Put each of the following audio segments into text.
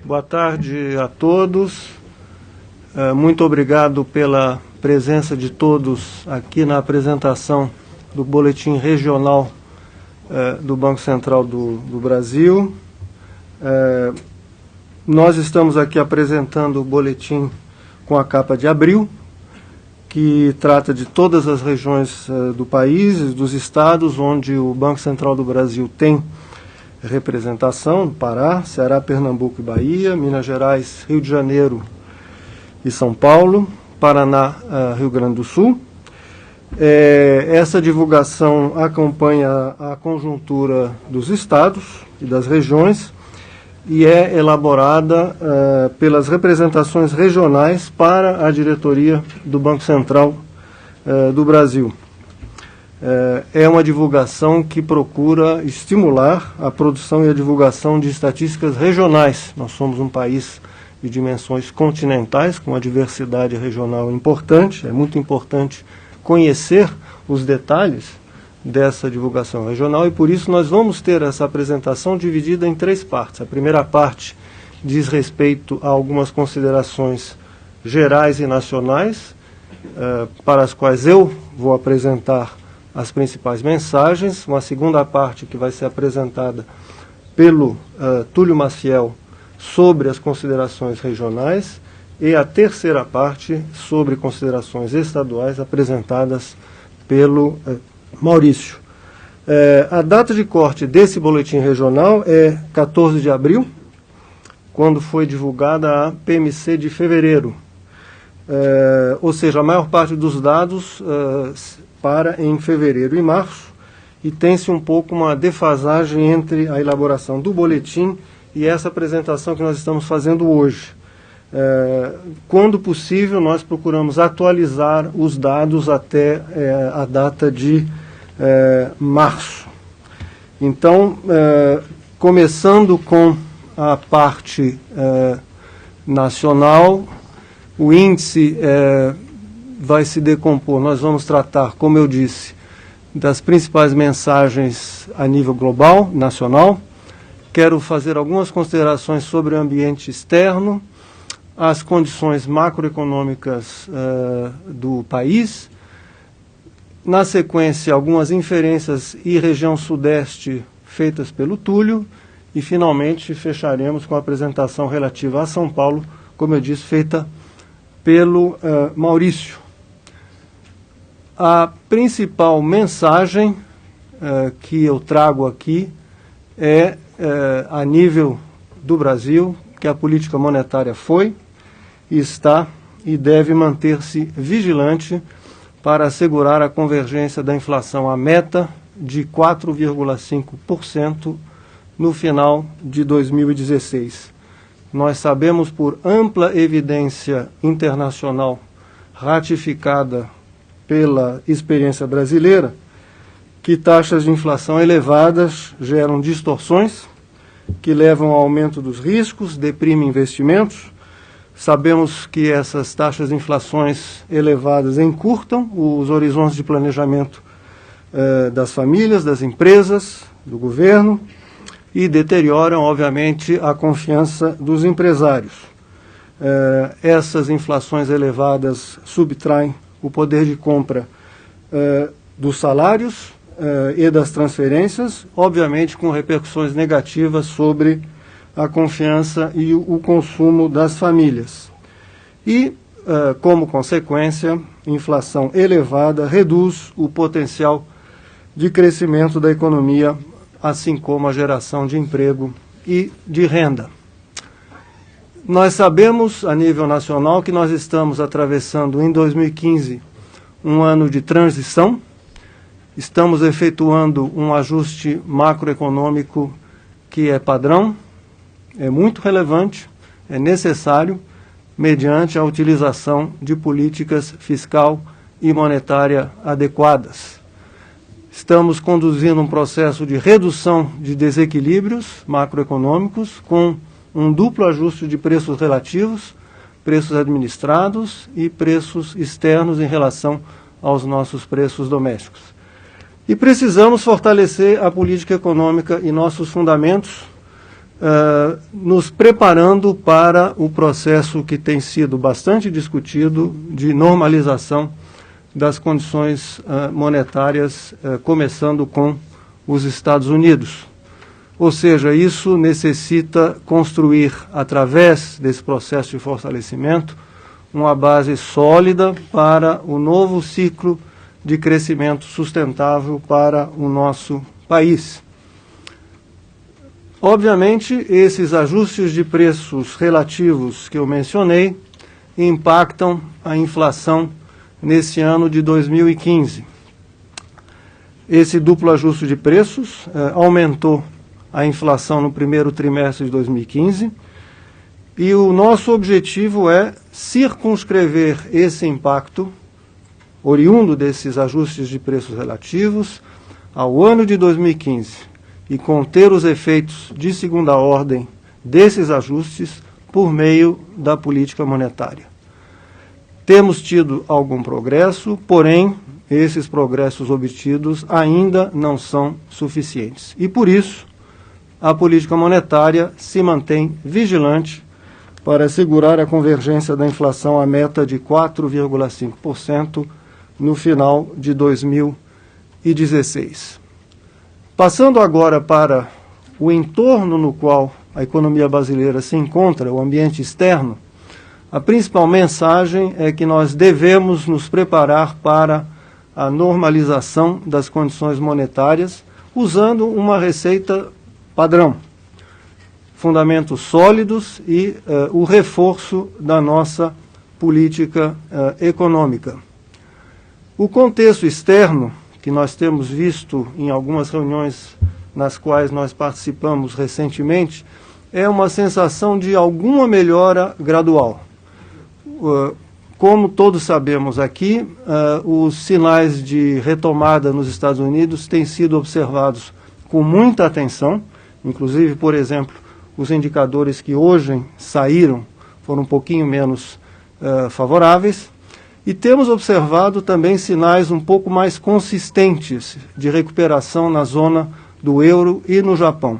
Boa tarde a todos. Muito obrigado pela presença de todos aqui na apresentação do Boletim Regional do Banco Central do Brasil. Nós estamos aqui apresentando o boletim com a capa de abril, que trata de todas as regiões do país, dos estados onde o Banco Central do Brasil tem representação: Pará, Ceará, Pernambuco e Bahia, Minas Gerais, Rio de Janeiro e São Paulo, Paraná, Rio Grande do Sul. Essa divulgação acompanha a conjuntura dos estados e das regiões e é elaborada pelas representações regionais para a diretoria do Banco Central do Brasil. É uma divulgação que procura estimular a produção e a divulgação de estatísticas regionais. Nós somos um país de dimensões continentais, com uma diversidade regional importante. É muito importante conhecer os detalhes dessa divulgação regional e, por isso, nós vamos ter essa apresentação dividida em 3 partes. A primeira parte diz respeito a algumas considerações gerais e nacionais, para as quais eu vou apresentar as principais mensagens. Uma segunda parte que vai ser apresentada pelo Túlio Maciel sobre as considerações regionais e a terceira parte sobre considerações estaduais apresentadas pelo Maurício. A data de corte desse boletim regional é 14 de abril, quando foi divulgada a PMC de fevereiro. Ou seja, a maior parte dos dados para em fevereiro e março, e tem-se um pouco uma defasagem entre a elaboração do boletim e essa apresentação que nós estamos fazendo hoje. Quando possível, nós procuramos atualizar os dados até a data de março. Então, começando com a parte nacional, o índice vai se decompor. Nós vamos tratar, como eu disse, das principais mensagens a nível global, nacional. Quero fazer algumas considerações sobre o ambiente externo, as condições macroeconômicas do país. Na sequência, algumas inferências e região sudeste feitas pelo Túlio. E, finalmente, fecharemos com a apresentação relativa a São Paulo, como eu disse, feita pelo Maurício. A principal mensagem que eu trago aqui é, a nível do Brasil, que a política monetária foi, está e deve manter-se vigilante para assegurar a convergência da inflação à meta de 4,5% no final de 2016. Nós sabemos, por ampla evidência internacional ratificada pela experiência brasileira, que taxas de inflação elevadas geram distorções que levam ao aumento dos riscos, deprimem investimentos. Sabemos que essas taxas de inflações elevadas encurtam os horizontes de planejamento das famílias, das empresas, do governo, e deterioram, obviamente, a confiança dos empresários. Essas inflações elevadas subtraem o poder de compra dos salários e das transferências, obviamente com repercussões negativas sobre a confiança e o consumo das famílias. E, como consequência, inflação elevada reduz o potencial de crescimento da economia, assim como a geração de emprego e de renda. Nós sabemos, a nível nacional, que nós estamos atravessando em 2015 um ano de transição. Estamos efetuando um ajuste macroeconômico que é padrão, é muito relevante, é necessário, mediante a utilização de políticas fiscal e monetária adequadas. Estamos conduzindo um processo de redução de desequilíbrios macroeconômicos com um duplo ajuste de preços relativos, preços administrados e preços externos em relação aos nossos preços domésticos. E precisamos fortalecer a política econômica e nossos fundamentos, nos preparando para o processo que tem sido bastante discutido de normalização das condições monetárias, começando com os Estados Unidos. Ou seja, isso necessita construir, através desse processo de fortalecimento, uma base sólida para o novo ciclo de crescimento sustentável para o nosso país. Obviamente, esses ajustes de preços relativos que eu mencionei impactam a inflação nesse ano de 2015. Esse duplo ajuste de preços aumentou a inflação no primeiro trimestre de 2015 e o nosso objetivo é circunscrever esse impacto oriundo desses ajustes de preços relativos ao ano de 2015 e conter os efeitos de segunda ordem desses ajustes por meio da política monetária. Temos tido algum progresso, porém, esses progressos obtidos ainda não são suficientes. E, por isso, a política monetária se mantém vigilante para assegurar a convergência da inflação à meta de 4,5% no final de 2016. Passando agora para o entorno no qual a economia brasileira se encontra, o ambiente externo, a principal mensagem é que nós devemos nos preparar para a normalização das condições monetárias usando uma receita padrão, fundamentos sólidos e o reforço da nossa política econômica. O contexto externo, que nós temos visto em algumas reuniões nas quais nós participamos recentemente, é uma sensação de alguma melhora gradual. Como todos sabemos aqui, os sinais de retomada nos Estados Unidos têm sido observados com muita atenção, inclusive, por exemplo, os indicadores que hoje saíram foram um pouquinho menos favoráveis, e temos observado também sinais um pouco mais consistentes de recuperação na zona do euro e no Japão.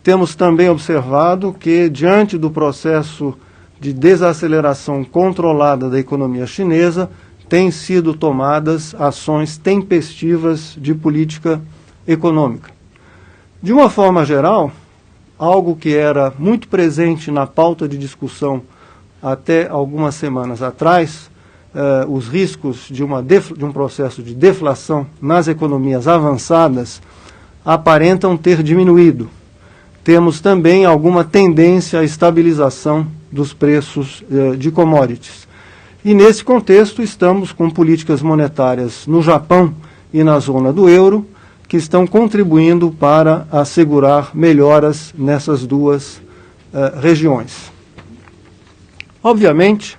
Temos também observado que, diante do processo de desaceleração controlada da economia chinesa, têm sido tomadas ações tempestivas de política econômica. De uma forma geral, algo que era muito presente na pauta de discussão até algumas semanas atrás, os riscos de um processo de deflação nas economias avançadas aparentam ter diminuído. Temos também alguma tendência à estabilização dos preços de commodities. E nesse contexto estamos com políticas monetárias no Japão e na zona do euro que estão contribuindo para assegurar melhoras nessas duas regiões. Obviamente,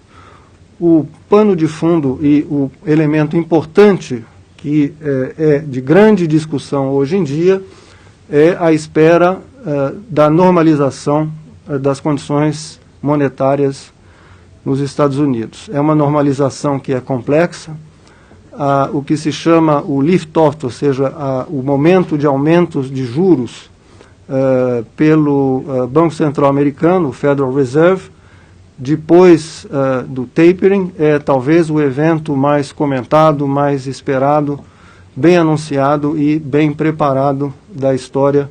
o pano de fundo e o elemento importante que é de grande discussão hoje em dia é a espera da normalização das condições monetárias nos Estados Unidos. É uma normalização que é complexa. O que se chama o lift-off, ou seja, o momento de aumentos de juros pelo Banco Central Americano, o Federal Reserve, depois do tapering, é talvez o evento mais comentado, mais esperado, bem anunciado e bem preparado da história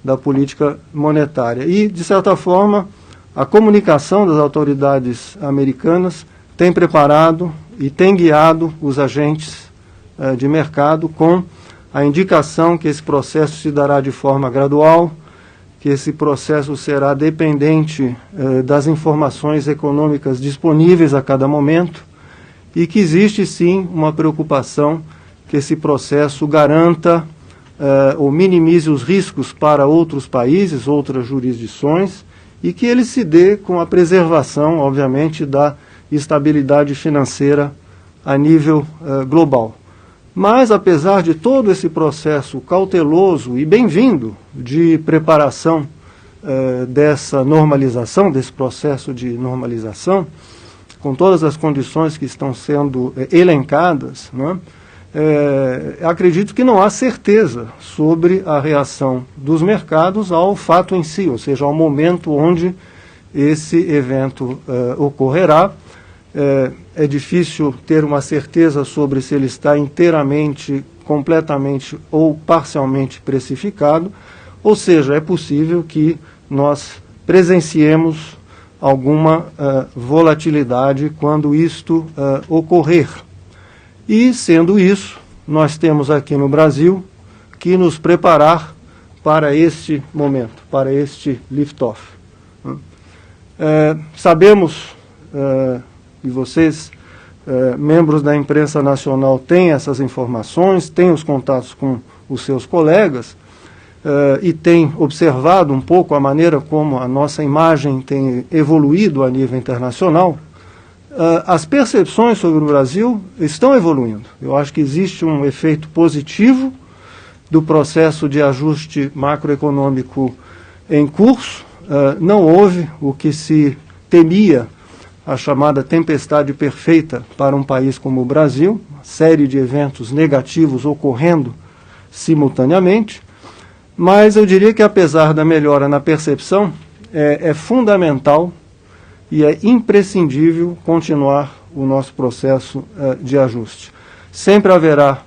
da política monetária. E, de certa forma, a comunicação das autoridades americanas tem preparado e tem guiado os agentes de mercado com a indicação que esse processo se dará de forma gradual, que esse processo será dependente das informações econômicas disponíveis a cada momento e que existe, sim, uma preocupação que esse processo garanta ou minimize os riscos para outros países, outras jurisdições, e que ele se dê com a preservação, obviamente, da estabilidade financeira a nível global. Mas, apesar de todo esse processo cauteloso e bem-vindo de preparação dessa normalização, desse processo de normalização, com todas as condições que estão sendo elencadas, né, acredito que não há certeza sobre a reação dos mercados ao fato em si, ou seja, ao momento onde esse evento ocorrerá. É difícil ter uma certeza sobre se ele está inteiramente, completamente ou parcialmente precificado, ou seja, é possível que nós presenciemos alguma volatilidade quando isto ocorrer. E, sendo isso, nós temos aqui no Brasil que nos preparar para este momento, para este lift-off. Sabemos, e vocês, membros da imprensa nacional, têm essas informações, têm os contatos com os seus colegas, e têm observado um pouco a maneira como a nossa imagem tem evoluído a nível internacional. As percepções sobre o Brasil estão evoluindo. Eu acho que existe um efeito positivo do processo de ajuste macroeconômico em curso. Não houve o que se temia, a chamada tempestade perfeita para um país como o Brasil, uma série de eventos negativos ocorrendo simultaneamente, mas eu diria que, apesar da melhora na percepção, é fundamental e é imprescindível continuar o nosso processo de ajuste. Sempre haverá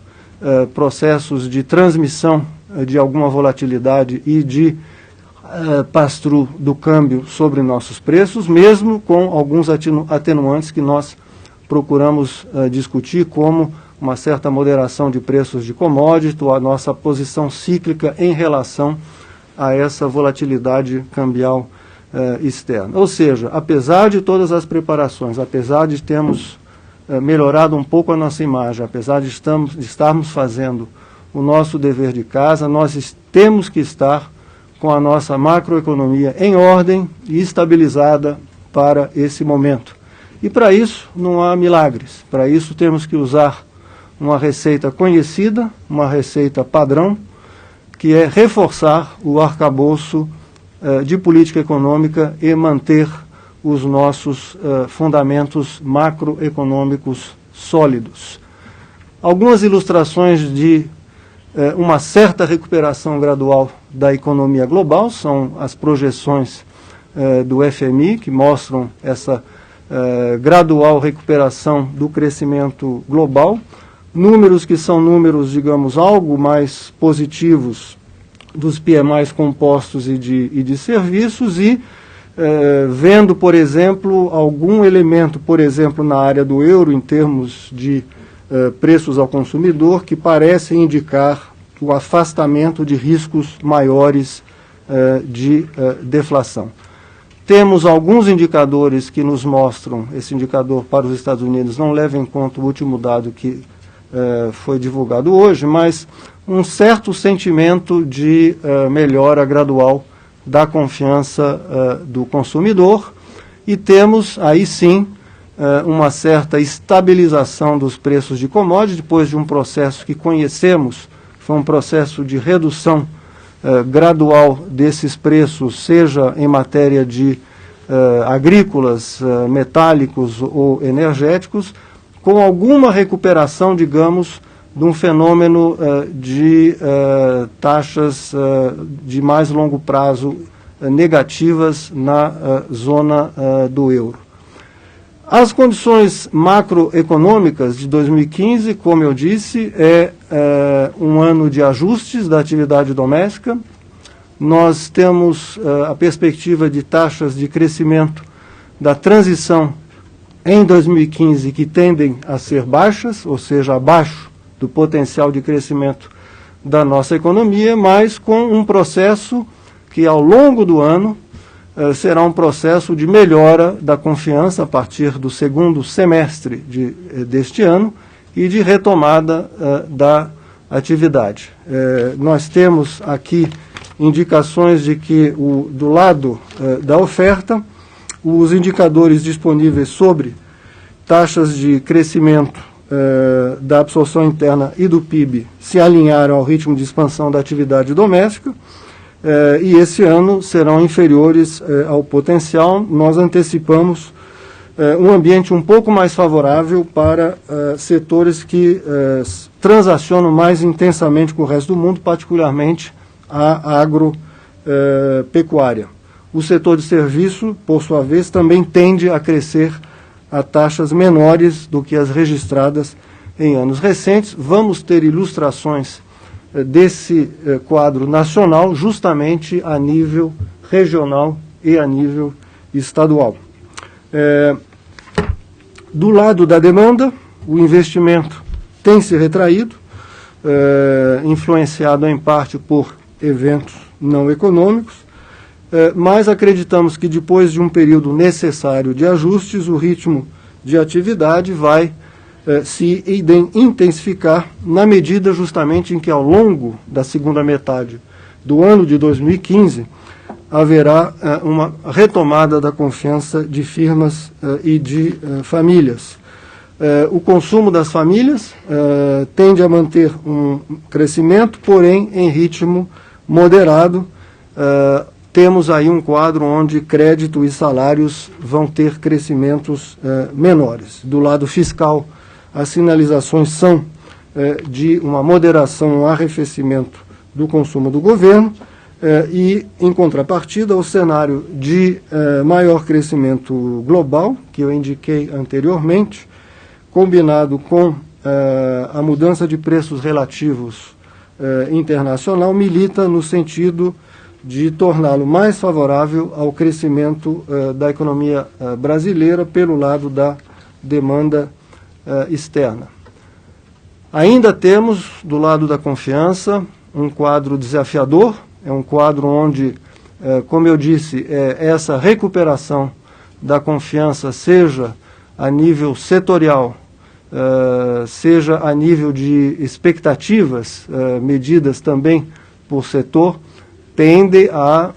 processos de transmissão de alguma volatilidade e de pass-through do câmbio sobre nossos preços, mesmo com alguns atenuantes que nós procuramos discutir, como uma certa moderação de preços de commodity, ou a nossa posição cíclica em relação a essa volatilidade cambial externa. Ou seja, apesar de todas as preparações, apesar de termos melhorado um pouco a nossa imagem, apesar de estarmos fazendo o nosso dever de casa, nós temos que estar com a nossa macroeconomia em ordem e estabilizada para esse momento. E para isso não há milagres. Para isso temos que usar uma receita conhecida, uma receita padrão, que é reforçar o arcabouço de política econômica e manter os nossos fundamentos macroeconômicos sólidos. Algumas ilustrações de uma certa recuperação gradual da economia global são as projeções do FMI, que mostram essa gradual recuperação do crescimento global. Números que são números, digamos, algo mais positivos dos PMIs compostos e de serviços, e vendo, por exemplo, algum elemento, por exemplo, na área do euro, em termos de preços ao consumidor, que parecem indicar o afastamento de riscos maiores de deflação. Temos alguns indicadores que nos mostram, esse indicador para os Estados Unidos não leva em conta o último dado que foi divulgado hoje, mas um certo sentimento de melhora gradual da confiança do consumidor, e temos aí sim uma certa estabilização dos preços de commodities, depois de um processo que conhecemos, foi um processo de redução gradual desses preços, seja em matéria de agrícolas, metálicos ou energéticos, com alguma recuperação, digamos, de um fenômeno de taxas de mais longo prazo negativas na zona do euro. As condições macroeconômicas de 2015, como eu disse, é um ano de ajustes da atividade doméstica. Nós temos a perspectiva de taxas de crescimento da transição em 2015 que tendem a ser baixas, ou seja, abaixo do potencial de crescimento da nossa economia, mas com um processo que ao longo do ano será um processo de melhora da confiança a partir do segundo semestre deste ano e de retomada da atividade. Nós temos aqui indicações de que, do lado da oferta, os indicadores disponíveis sobre taxas de crescimento da absorção interna e do PIB se alinharam ao ritmo de expansão da atividade doméstica, e esse ano serão inferiores ao potencial. Nós antecipamos um ambiente um pouco mais favorável para setores que transacionam mais intensamente com o resto do mundo, particularmente a agropecuária. O setor de serviço, por sua vez, também tende a crescer a taxas menores do que as registradas em anos recentes. Vamos ter ilustrações desse quadro nacional, justamente a nível regional e a nível estadual. Do lado da demanda, o investimento tem se retraído, influenciado em parte por eventos não econômicos, mas acreditamos que depois de um período necessário de ajustes, o ritmo de atividade vai se intensificar na medida justamente em que ao longo da segunda metade do ano de 2015 haverá uma retomada da confiança de firmas e de famílias. O consumo das famílias tende a manter um crescimento, porém em ritmo moderado. Temos aí um quadro onde crédito e salários vão ter crescimentos menores. Do lado fiscal, as sinalizações são de uma moderação, um arrefecimento do consumo do governo, e, em contrapartida, o cenário de maior crescimento global, que eu indiquei anteriormente, combinado com a mudança de preços relativos internacional, milita no sentido de torná-lo mais favorável ao crescimento da economia brasileira pelo lado da demanda externa. Ainda temos, do lado da confiança, um quadro desafiador. É um quadro onde, como eu disse, essa recuperação da confiança, seja a nível setorial, seja a nível de expectativas medidas também por setor, tende a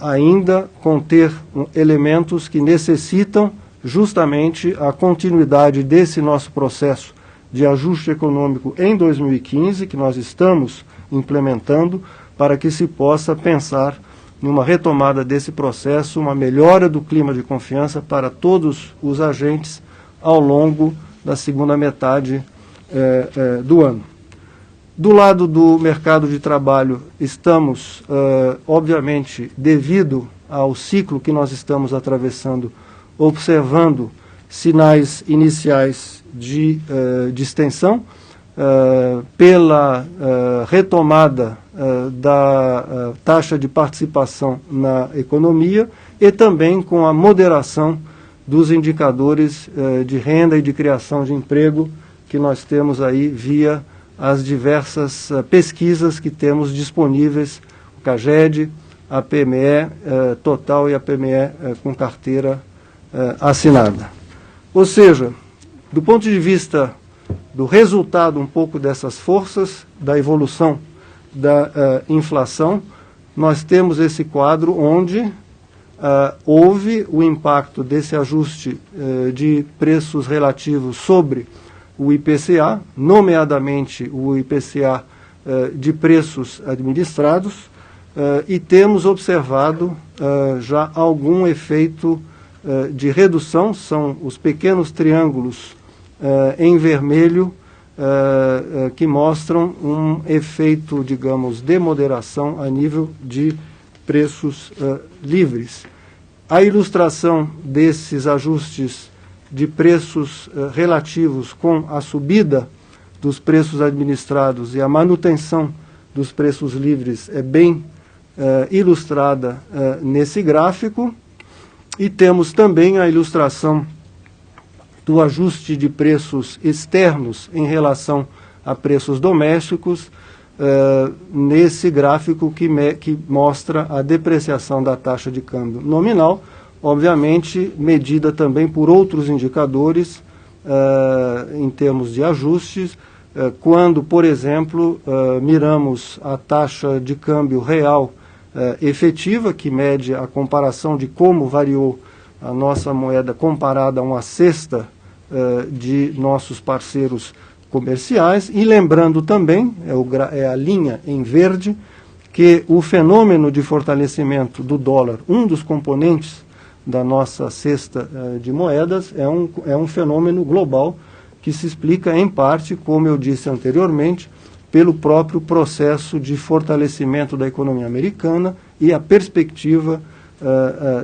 ainda conter elementos que necessitam justamente a continuidade desse nosso processo de ajuste econômico em 2015, que nós estamos implementando, para que se possa pensar numa retomada desse processo, uma melhora do clima de confiança para todos os agentes ao longo da segunda metade do ano. Do lado do mercado de trabalho, estamos, obviamente, devido ao ciclo que nós estamos atravessando, observando sinais iniciais de distensão, pela retomada da taxa de participação na economia e também com a moderação dos indicadores de renda e de criação de emprego que nós temos aí via as diversas pesquisas que temos disponíveis, o CAGED, a PME total e a PME com carteira assinada. Ou seja, do ponto de vista do resultado um pouco dessas forças, da evolução da inflação, nós temos esse quadro onde houve o impacto desse ajuste de preços relativos sobre o IPCA, nomeadamente o IPCA de preços administrados, e temos observado já algum efeito de redução, são os pequenos triângulos em vermelho que mostram um efeito, digamos, de moderação a nível de preços livres. A ilustração desses ajustes de preços relativos com a subida dos preços administrados e a manutenção dos preços livres é bem ilustrada nesse gráfico. E temos também a ilustração do ajuste de preços externos em relação a preços domésticos, nesse gráfico que mostra a depreciação da taxa de câmbio nominal, obviamente medida também por outros indicadores em termos de ajustes, quando, por exemplo, miramos a taxa de câmbio real efetiva, que mede a comparação de como variou a nossa moeda comparada a uma cesta de nossos parceiros comerciais, e lembrando também, é a linha em verde, que o fenômeno de fortalecimento do dólar, um dos componentes da nossa cesta de moedas é um fenômeno global que se explica, em parte, como eu disse anteriormente, pelo próprio processo de fortalecimento da economia americana e a perspectiva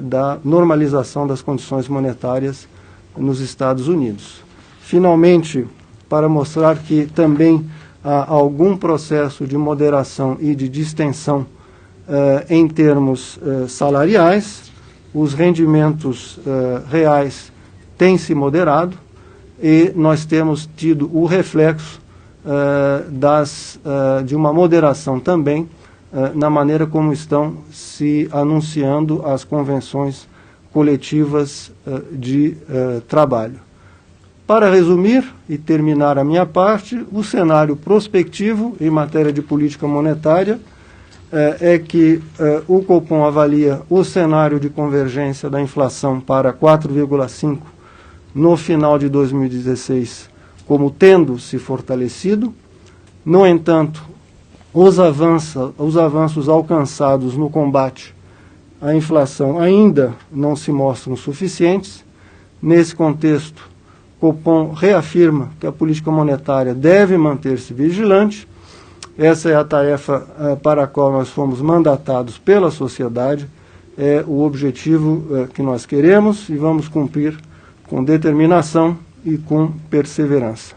da normalização das condições monetárias nos Estados Unidos. Finalmente, para mostrar que também há algum processo de moderação e de distensão em termos salariais, os rendimentos reais têm se moderado e nós temos tido o reflexo de uma moderação também na maneira como estão se anunciando as convenções coletivas de trabalho. Para resumir e terminar a minha parte, o cenário prospectivo em matéria de política monetária é que o Copom avalia o cenário de convergência da inflação para 4,5% no final de 2016 como tendo se fortalecido. No entanto, os avanços alcançados no combate à inflação ainda não se mostram suficientes. Nesse contexto, Copom reafirma que a política monetária deve manter-se vigilante. Essa é a tarefa para a qual nós fomos mandatados pela sociedade, é o objetivo que nós queremos e vamos cumprir com determinação e com perseverança.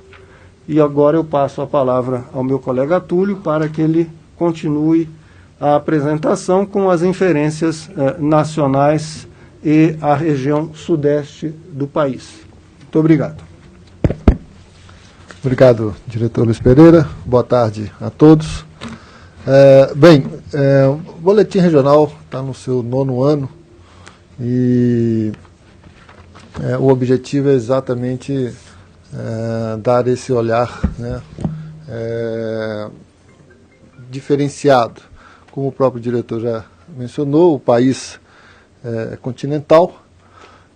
E agora eu passo a palavra ao meu colega Túlio para que ele continue a apresentação com as inferências nacionais e a região sudeste do país. Muito obrigado. Obrigado, diretor Luiz Pereira. Boa tarde a todos. O Boletim Regional está no seu 9º ano e o objetivo é exatamente dar esse olhar, né, diferenciado. Como o próprio diretor já mencionou, o país é continental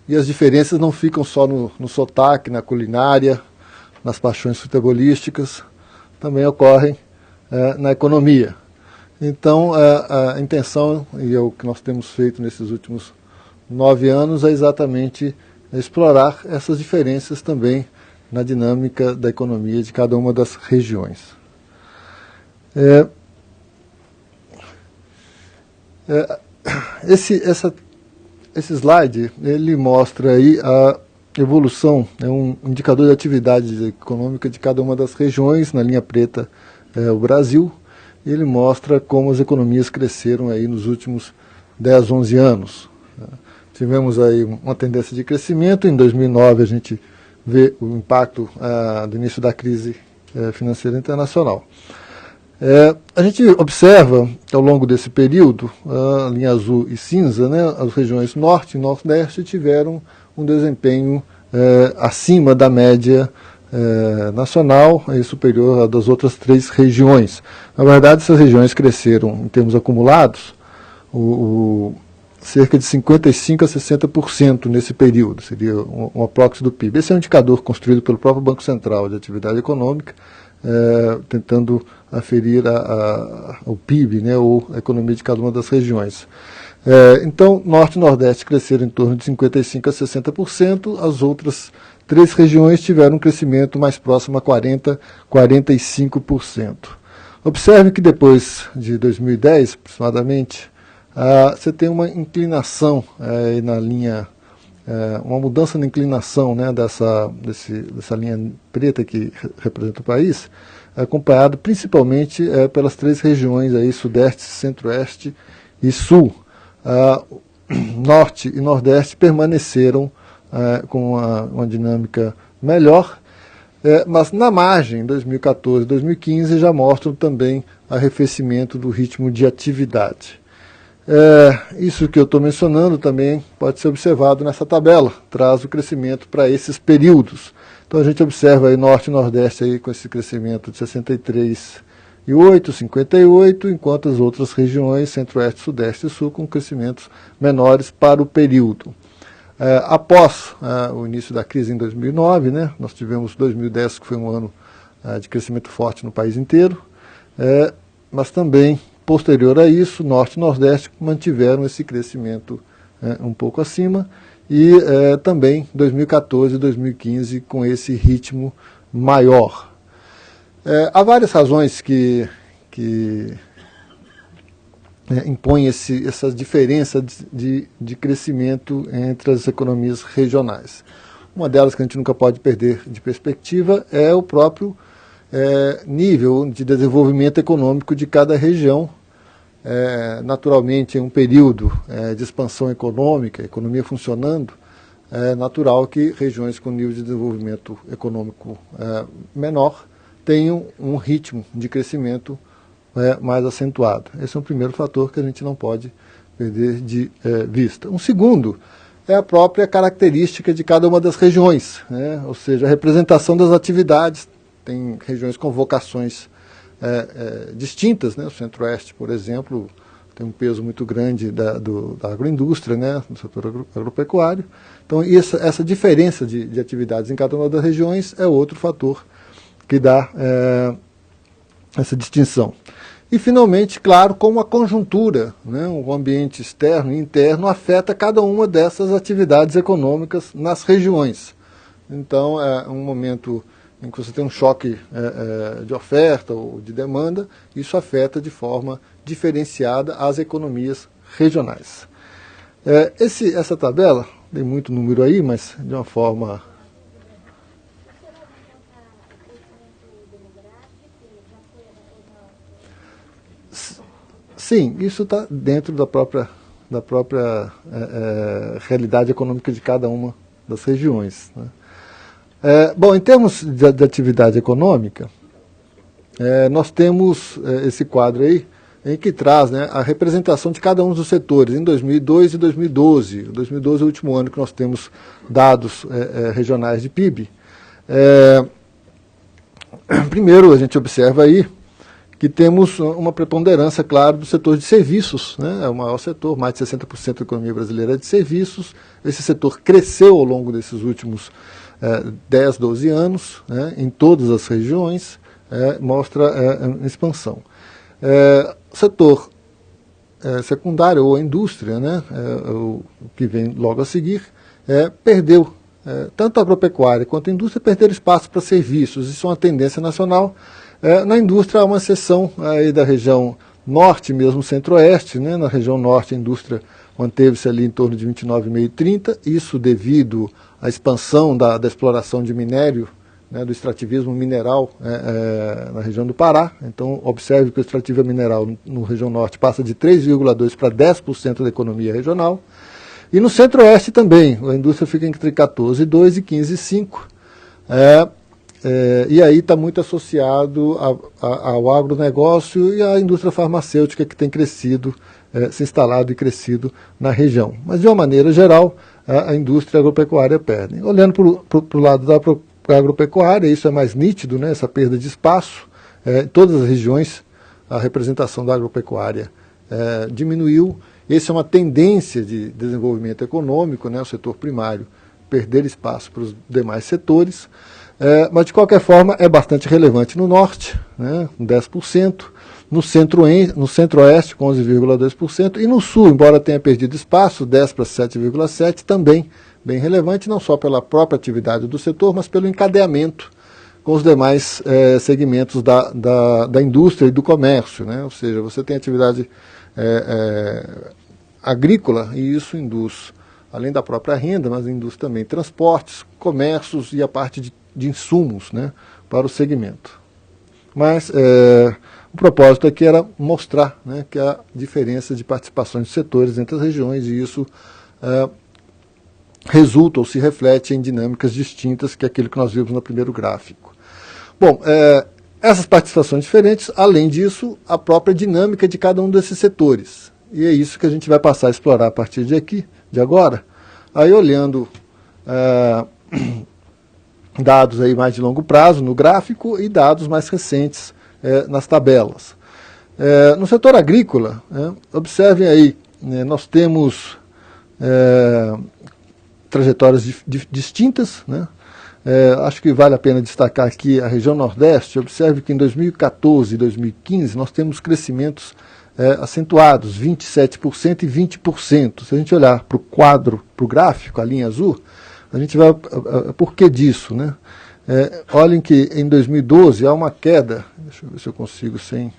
e as diferenças não ficam só no sotaque, na culinária, nas paixões futebolísticas, também ocorrem na economia. Então, a intenção, e é o que nós temos feito nesses últimos 9 anos, é exatamente explorar essas diferenças também na dinâmica da economia de cada uma das regiões. Esse slide, ele mostra aí a evolução, é um indicador de atividade econômica de cada uma das regiões. Na linha preta o Brasil, e ele mostra como as economias cresceram aí nos últimos 10, 11 anos. Tivemos aí uma tendência de crescimento. Em 2009 a gente vê o impacto do início da crise financeira internacional. A gente observa que ao longo desse período, a linha azul e cinza, né, as regiões norte e nordeste tiveram um desempenho acima da média nacional e superior à das outras 3 regiões. Na verdade, essas regiões cresceram em termos acumulados cerca de 55% a 60% nesse período, seria um apróximo do PIB. Esse é um indicador construído pelo próprio Banco Central de Atividade Econômica, tentando aferir o PIB, né, ou a economia de cada uma das regiões. Então, Norte e Nordeste cresceram em torno de 55% a 60%, as outras 3 regiões tiveram um crescimento mais próximo a 40%, 45%. Observe que depois de 2010, aproximadamente, você tem uma inclinação na linha, uma mudança na inclinação, né, dessa linha preta que representa o país, acompanhado principalmente pelas 3 regiões, aí, Sudeste, Centro-Oeste e Sul. Norte e Nordeste permaneceram com uma dinâmica melhor, mas na margem, 2014 e 2015, já mostram também arrefecimento do ritmo de atividade. Isso que eu estou mencionando também pode ser observado nessa tabela, traz o crescimento para esses períodos. Então a gente observa aí Norte e Nordeste aí com esse crescimento de 63,8%, 58%, enquanto as outras regiões, Centro-Oeste, Sudeste e Sul, com crescimentos menores para o período. Após o início da crise em 2009, né, nós tivemos 2010, que foi um ano de crescimento forte no país inteiro, mas também, posterior a isso, Norte e Nordeste mantiveram esse crescimento um pouco acima, e também 2014 e 2015 com esse ritmo maior. Há várias razões que impõem essas diferenças de crescimento entre as economias regionais. Uma delas que a gente nunca pode perder de perspectiva é o próprio nível de desenvolvimento econômico de cada região. Naturalmente, em um período de expansão econômica, economia funcionando, é natural que regiões com nível de desenvolvimento econômico menor tenham um ritmo de crescimento mais acentuado. Esse é um primeiro fator que a gente não pode perder de vista. Um segundo é a própria característica de cada uma das regiões, ou seja, a representação das atividades. Tem regiões com vocações distintas, o Centro-Oeste, por exemplo, tem um peso muito grande da agroindústria, do setor agropecuário. Então, essa diferença de atividades em cada uma das regiões é outro fator que dá essa distinção. E, finalmente, claro, como a conjuntura, o ambiente externo e interno afeta cada uma dessas atividades econômicas nas regiões. Então, é um momento em que você tem um choque de oferta ou de demanda, isso afeta de forma diferenciada as economias regionais. Essa tabela, tem muito número aí, mas de uma forma... Sim, isso está dentro da própria realidade econômica de cada uma das regiões, bom, em termos de atividade econômica, nós temos esse quadro aí, em que traz a representação de cada um dos setores, em 2002 e 2012. 2012 é o último ano que nós temos dados regionais de PIB. Primeiro, a gente observa aí que temos uma preponderância, claro, do setor de serviços, é o maior setor, mais de 60% da economia brasileira é de serviços. Esse setor cresceu ao longo desses últimos 10, 12 anos, em todas as regiões, mostra expansão. O setor secundário, ou a indústria, o que vem logo a seguir, perdeu, tanto a agropecuária quanto a indústria perderam espaço para serviços. Isso é uma tendência nacional. Na indústria há uma exceção aí da região norte, mesmo centro-oeste. Na região norte a indústria manteve-se ali em torno de 29,5 e 30, isso devido à expansão da exploração de minério, do extrativismo mineral na região do Pará. Então, observe que o extrativo mineral na região norte passa de 3,2% para 10% da economia regional. E no centro-oeste também, a indústria fica entre 14,2% e 15,5%. E aí está muito associado ao agronegócio e à indústria farmacêutica que tem crescido, se instalado e crescido na região. Mas, de uma maneira geral, a indústria agropecuária perde. Olhando para o lado da agropecuária, isso é mais nítido, essa perda de espaço. Em todas as regiões, a representação da agropecuária diminuiu. Essa é uma tendência de desenvolvimento econômico, o setor primário perder espaço para os demais setores. Mas, de qualquer forma, é bastante relevante no norte, 10%, no centro-oeste, com 11,2%, e no sul, embora tenha perdido espaço, 10% para 7,7%, também bem relevante, não só pela própria atividade do setor, mas pelo encadeamento com os demais segmentos da indústria e do comércio. Ou seja, você tem atividade agrícola e isso induz, além da própria renda, mas induz também transportes, comércios e a parte de insumos para o segmento. Mas o propósito aqui era mostrar que há diferença de participações de setores entre as regiões e isso resulta ou se reflete em dinâmicas distintas que aquilo que nós vimos no primeiro gráfico. Bom, essas participações diferentes, além disso, a própria dinâmica de cada um desses setores. E é isso que a gente vai passar a explorar a partir de agora. Aí olhando dados aí mais de longo prazo no gráfico e dados mais recentes nas tabelas. No setor agrícola, observem aí, nós temos trajetórias distintas, acho que vale a pena destacar aqui a região Nordeste. Observe que em 2014 e 2015 nós temos crescimentos acentuados, 27% e 20%. Se a gente olhar para o quadro, para o gráfico, a linha azul, a gente vai... Por que disso, né? Olhem que em 2012 há uma queda, deixa eu ver se eu consigo sem...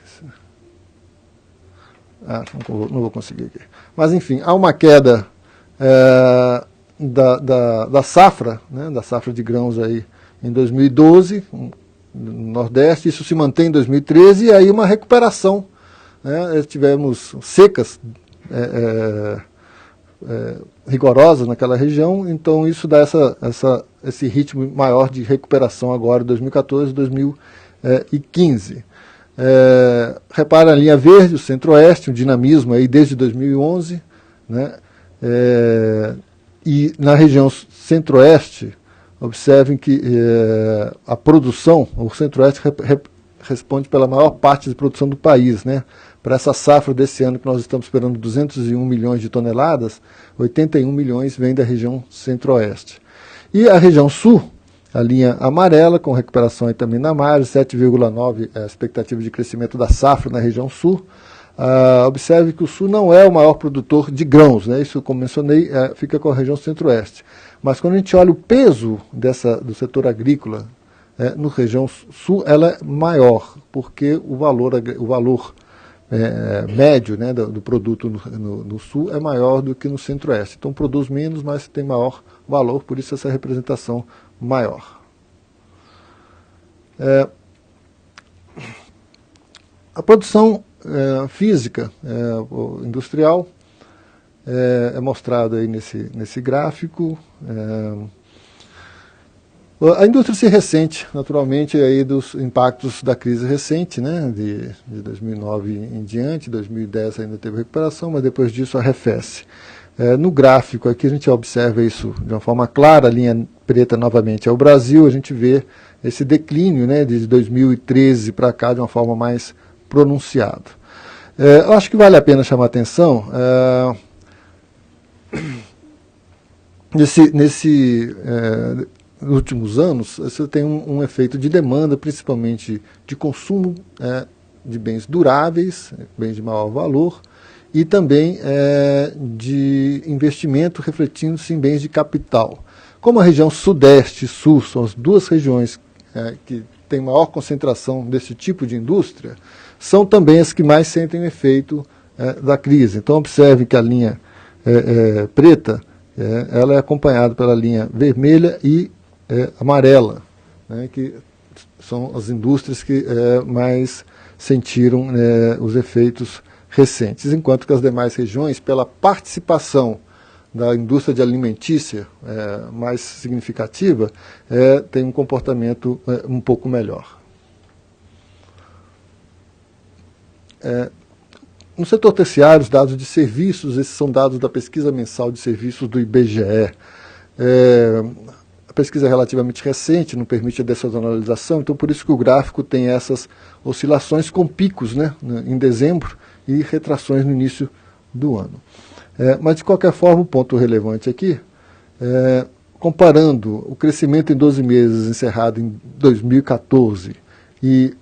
não vou conseguir aqui. Mas, enfim, há uma queda da safra, né, da safra de grãos aí em 2012, no Nordeste, isso se mantém em 2013, e aí uma recuperação. Né, tivemos secas rigorosas naquela região, então isso dá esse ritmo maior de recuperação agora, 2014 e 2015. Repara a linha verde, o Centro-Oeste, um dinamismo aí desde 2011, né? E na região Centro-Oeste, observem que a produção, o Centro-Oeste responde pela maior parte de produção do país, né? Para essa safra desse ano que nós estamos esperando 201 milhões de toneladas, 81 milhões vem da região Centro-Oeste. E a região Sul, a linha amarela, com recuperação aí também na margem, 7,9 é a expectativa de crescimento da safra na região Sul. Observe que o Sul não é o maior produtor de grãos, né? Isso, como mencionei, fica com a região Centro-Oeste. Mas quando a gente olha o peso do setor agrícola no região Sul, ela é maior, porque o valor médio, né, do produto no Sul é maior do que no Centro-Oeste. Então produz menos, mas tem maior valor, por isso essa representação maior. A produção física industrial é mostrada aí nesse gráfico. A indústria se ressente, naturalmente, aí dos impactos da crise recente, né, de 2009 em diante. 2010 ainda teve recuperação, mas depois disso arrefece. No gráfico aqui a gente observa isso de uma forma clara, a linha preta novamente é o Brasil, a gente vê esse declínio, né, de 2013 para cá de uma forma mais pronunciada. Eu acho que vale a pena chamar a atenção nos últimos anos, você tem um efeito de demanda, principalmente de consumo de bens duráveis, bens de maior valor, e também de investimento refletindo-se em bens de capital. Como a região Sudeste e Sul são as duas regiões que têm maior concentração desse tipo de indústria, são também as que mais sentem o efeito da crise. Então observe que a linha preta ela é acompanhada pela linha vermelha e amarela, né, que são as indústrias que mais sentiram os efeitos recentes, enquanto que as demais regiões, pela participação da indústria de alimentícia mais significativa, tem um comportamento um pouco melhor. No setor terciário, os dados de serviços, esses são dados da pesquisa mensal de serviços do IBGE. A pesquisa é relativamente recente, não permite a dessazonalização, então por isso que o gráfico tem essas oscilações com picos, né, em dezembro e retrações no início do ano. Mas de qualquer forma, o ponto relevante aqui, comparando o crescimento em 12 meses encerrado em 2014 e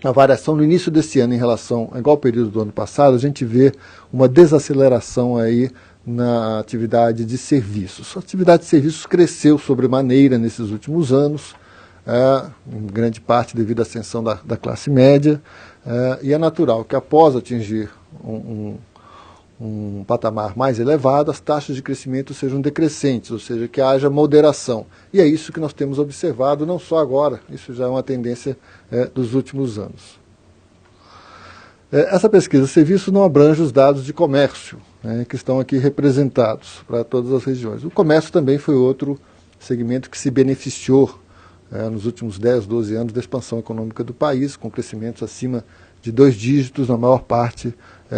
a variação no início desse ano em relação ao igual período do ano passado, a gente vê uma desaceleração aí na atividade de serviços. A atividade de serviços cresceu sobremaneira nesses últimos anos, em grande parte devido à ascensão da classe média, e é natural que após atingir um patamar mais elevado, as taxas de crescimento sejam decrescentes, ou seja, que haja moderação. E é isso que nós temos observado, não só agora, isso já é uma tendência dos últimos anos. Essa pesquisa de serviços não abrange os dados de comércio, né, que estão aqui representados para todas as regiões. O comércio também foi outro segmento que se beneficiou nos últimos 10, 12 anos da expansão econômica do país, com crescimentos acima de 2 dígitos na maior parte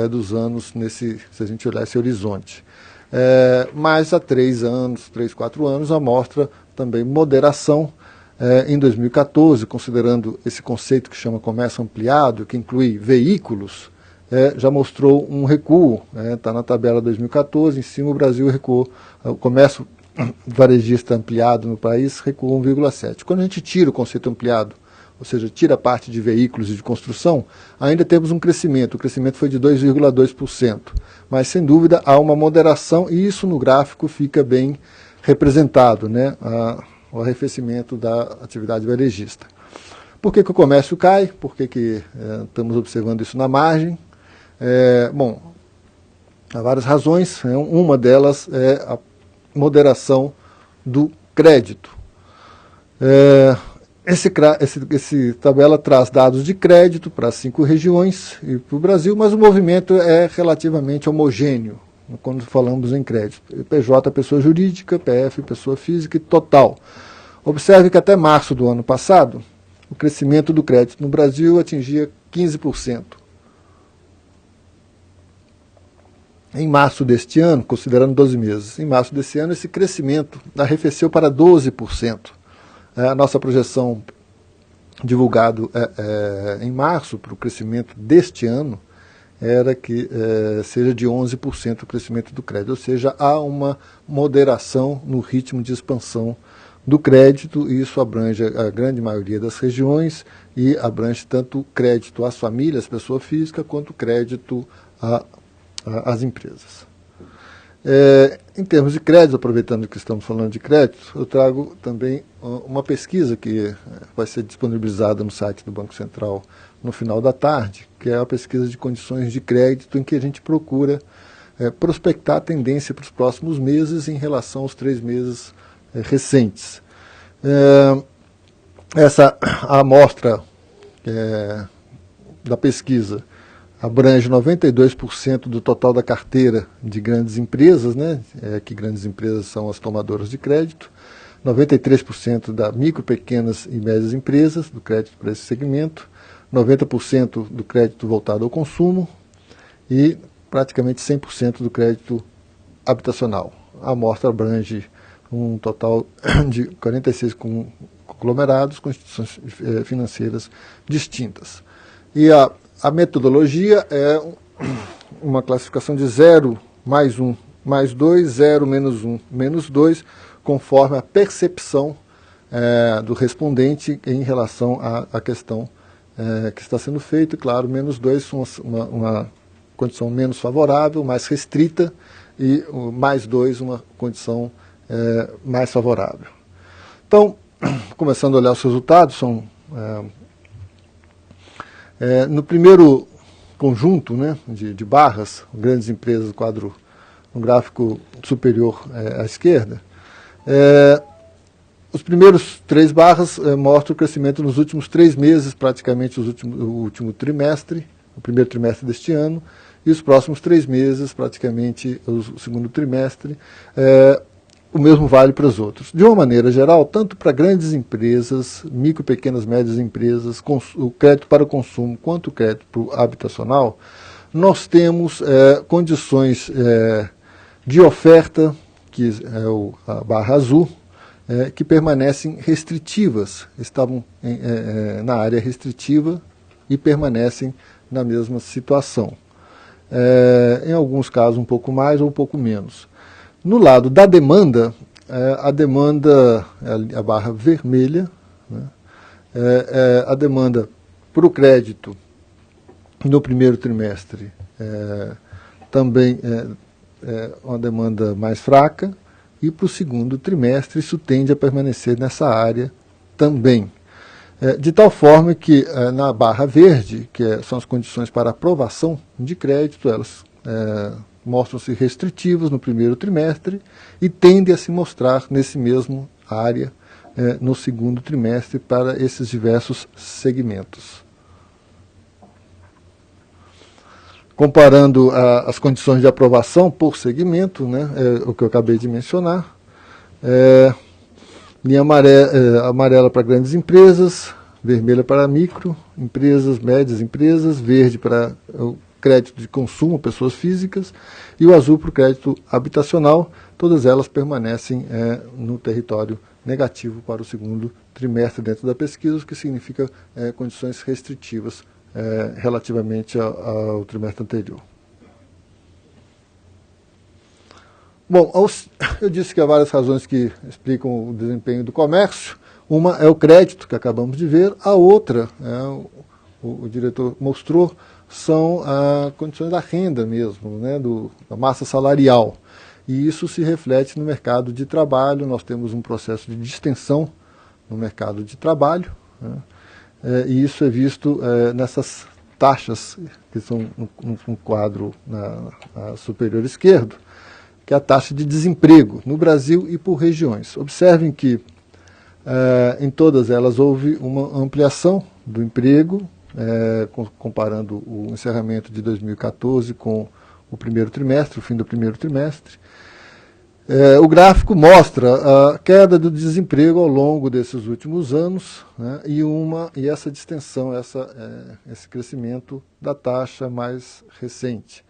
dos anos, se a gente olhar esse horizonte. Mas há 3 anos, 3, 4 anos, mostra também moderação. Em 2014, considerando esse conceito que chama comércio ampliado, que inclui veículos, já mostrou um recuo. Está na tabela 2014, em cima o Brasil recuou, o comércio varejista ampliado no país recuou 1,7. Quando a gente tira o conceito ampliado ou seja, tira a parte de veículos e de construção, ainda temos um crescimento. O crescimento foi de 2,2%. Mas, sem dúvida, há uma moderação e isso no gráfico fica bem representado, né? O arrefecimento da atividade varejista. Por que o comércio cai? Por que estamos observando isso na margem? Bom, há várias razões. Uma delas é a moderação do crédito. Esse tabela traz dados de crédito para 5 regiões e para o Brasil, mas o movimento é relativamente homogêneo quando falamos em crédito. PJ, pessoa jurídica, PF, pessoa física e total. Observe que até março do ano passado, o crescimento do crédito no Brasil atingia 15%. Em março deste ano, considerando 12 meses, em março deste ano, esse crescimento arrefeceu para 12%. A nossa projeção divulgada em março para o crescimento deste ano era que seja de 11% o crescimento do crédito, ou seja, há uma moderação no ritmo de expansão do crédito, e isso abrange a grande maioria das regiões e abrange tanto crédito às famílias, pessoa física, quanto crédito às empresas. Em termos de crédito, aproveitando que estamos falando de crédito, eu trago também uma pesquisa que vai ser disponibilizada no site do Banco Central no final da tarde, que é a pesquisa de condições de crédito, em que a gente procura prospectar a tendência para os próximos meses em relação aos 3 meses recentes. Essa amostra da pesquisa abrange 92% do total da carteira de grandes empresas, né, que grandes empresas são as tomadoras de crédito, 93% da micro, pequenas e médias empresas, do crédito para esse segmento, 90% do crédito voltado ao consumo e praticamente 100% do crédito habitacional. A amostra abrange um total de 46 conglomerados com instituições financeiras distintas. E a metodologia é uma classificação de 0, mais 1, mais 2, 0, menos 1, menos 2, conforme a percepção do respondente em relação à questão que está sendo feita. E, claro, menos 2 uma condição menos favorável, mais restrita, e mais 2 uma condição mais favorável. Então, começando a olhar os resultados, no primeiro conjunto, né, de barras, grandes empresas, quadro no gráfico superior à esquerda, os primeiros 3 barras mostram o crescimento nos últimos 3 meses, praticamente o último trimestre, o primeiro trimestre deste ano, e os próximos 3 meses, praticamente o segundo trimestre. O mesmo vale para os outros. De uma maneira geral, tanto para grandes empresas, micro, pequenas, médias empresas, o crédito para o consumo, quanto o crédito para o habitacional, nós temos condições de oferta, que é a barra azul, que permanecem restritivas, estavam na área restritiva e permanecem na mesma situação. Em alguns casos um pouco mais ou um pouco menos. No lado da demanda, a demanda é a barra vermelha, né? A demanda para o crédito no primeiro trimestre também é uma demanda mais fraca, e para o segundo trimestre isso tende a permanecer nessa área também. De tal forma que na barra verde, que são as condições para aprovação de crédito, elas mostram-se restritivas no primeiro trimestre e tendem a se mostrar nesse mesmo área no segundo trimestre para esses diversos segmentos. Comparando as condições de aprovação por segmento, né, o que eu acabei de mencionar, linha amarela para grandes empresas, vermelha para micro, empresas, médias empresas, verde para o crédito de consumo, pessoas físicas, e o azul para o crédito habitacional. Todas elas permanecem no território negativo para o segundo trimestre dentro da pesquisa, o que significa condições restritivas relativamente ao trimestre anterior. Bom, eu disse que há várias razões que explicam o desempenho do comércio. Uma é o crédito, que acabamos de ver, a outra, o diretor mostrou, são as condições da renda mesmo, né, da massa salarial. E isso se reflete no mercado de trabalho. Nós temos um processo de distensão no mercado de trabalho, né, e isso é visto nessas taxas, que são um quadro na superior esquerdo, que é a taxa de desemprego no Brasil e por regiões. Observem que em todas elas houve uma ampliação do emprego, comparando o encerramento de 2014 com o primeiro trimestre, o fim do primeiro trimestre. O gráfico mostra a queda do desemprego ao longo desses últimos anos, né, e essa distensão, esse crescimento da taxa mais recente.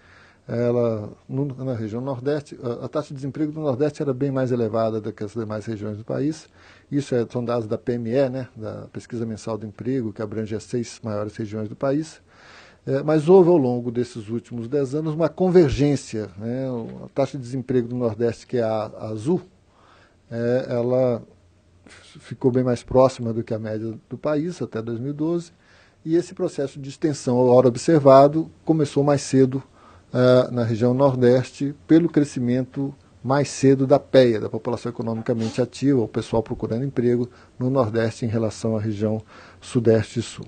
Na região Nordeste, a taxa de desemprego do Nordeste era bem mais elevada do que as demais regiões do país. Isso são dados da PME, né, da Pesquisa Mensal do Emprego, que abrange as 6 maiores regiões do país. Mas houve ao longo desses últimos 10 anos uma convergência, né? A taxa de desemprego do Nordeste, que é a azul, ela ficou bem mais próxima do que a média do país até 2012, e esse processo de extensão, ao hora observado, começou mais cedo na região Nordeste, pelo crescimento mais cedo da PEA, da população economicamente ativa, o pessoal procurando emprego no Nordeste em relação à região Sudeste e Sul.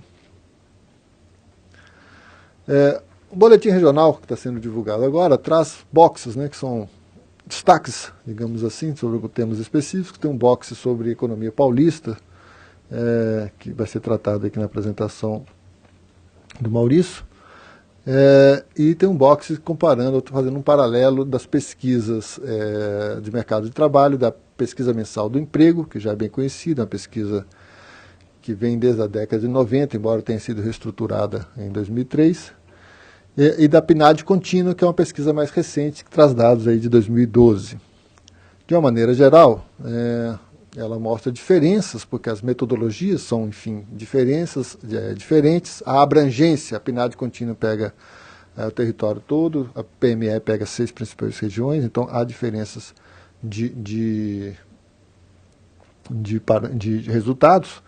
O boletim regional, que está sendo divulgado agora, traz boxes, né, que são destaques, digamos assim, sobre temas específicos. Tem um boxe sobre economia paulista, que vai ser tratado aqui na apresentação do Maurício. E tem um boxe comparando, fazendo um paralelo das pesquisas de mercado de trabalho, da pesquisa mensal do emprego, que já é bem conhecida, uma pesquisa que vem desde a década de 90, embora tenha sido reestruturada em 2003, e da PNAD contínua, que é uma pesquisa mais recente, que traz dados aí de 2012. De uma maneira geral, ela mostra diferenças, porque as metodologias são, enfim, diferentes. A abrangência, a PNAD contínua pega o território todo, a PME pega 6 principais regiões, então há diferenças de resultados,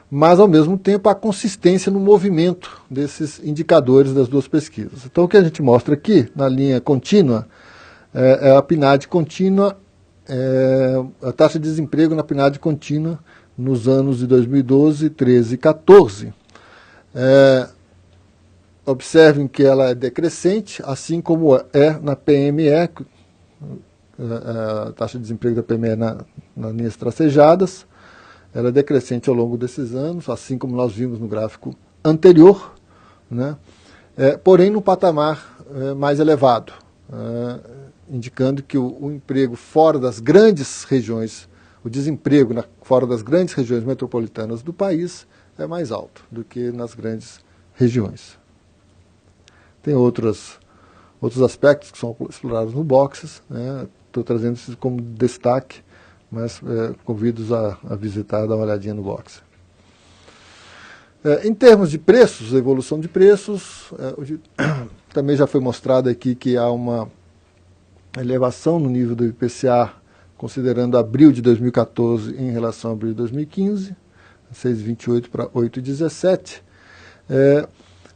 mas, ao mesmo tempo, há consistência no movimento desses indicadores das duas pesquisas. Então, o que a gente mostra aqui, na linha contínua, é a PNAD contínua, a taxa de desemprego na PNAD contínua nos anos de 2012, 13 e 14. Observem que ela é decrescente, assim como é na PME, a taxa de desemprego da PME nas linhas tracejadas. Ela é decrescente ao longo desses anos, assim como nós vimos no gráfico anterior, né? Porém num patamar mais elevado, indicando que o emprego fora das grandes regiões, o desemprego fora das grandes regiões metropolitanas do país é mais alto do que nas grandes regiões. Tem outros aspectos que são explorados no boxes, né? Estou trazendo isso como destaque, mas convido-os a visitar, dar uma olhadinha no box. Em termos de preços, a evolução de preços, também já foi mostrado aqui que há uma elevação no nível do IPCA, considerando abril de 2014 em relação a abril de 2015, 6,28 para 8,17.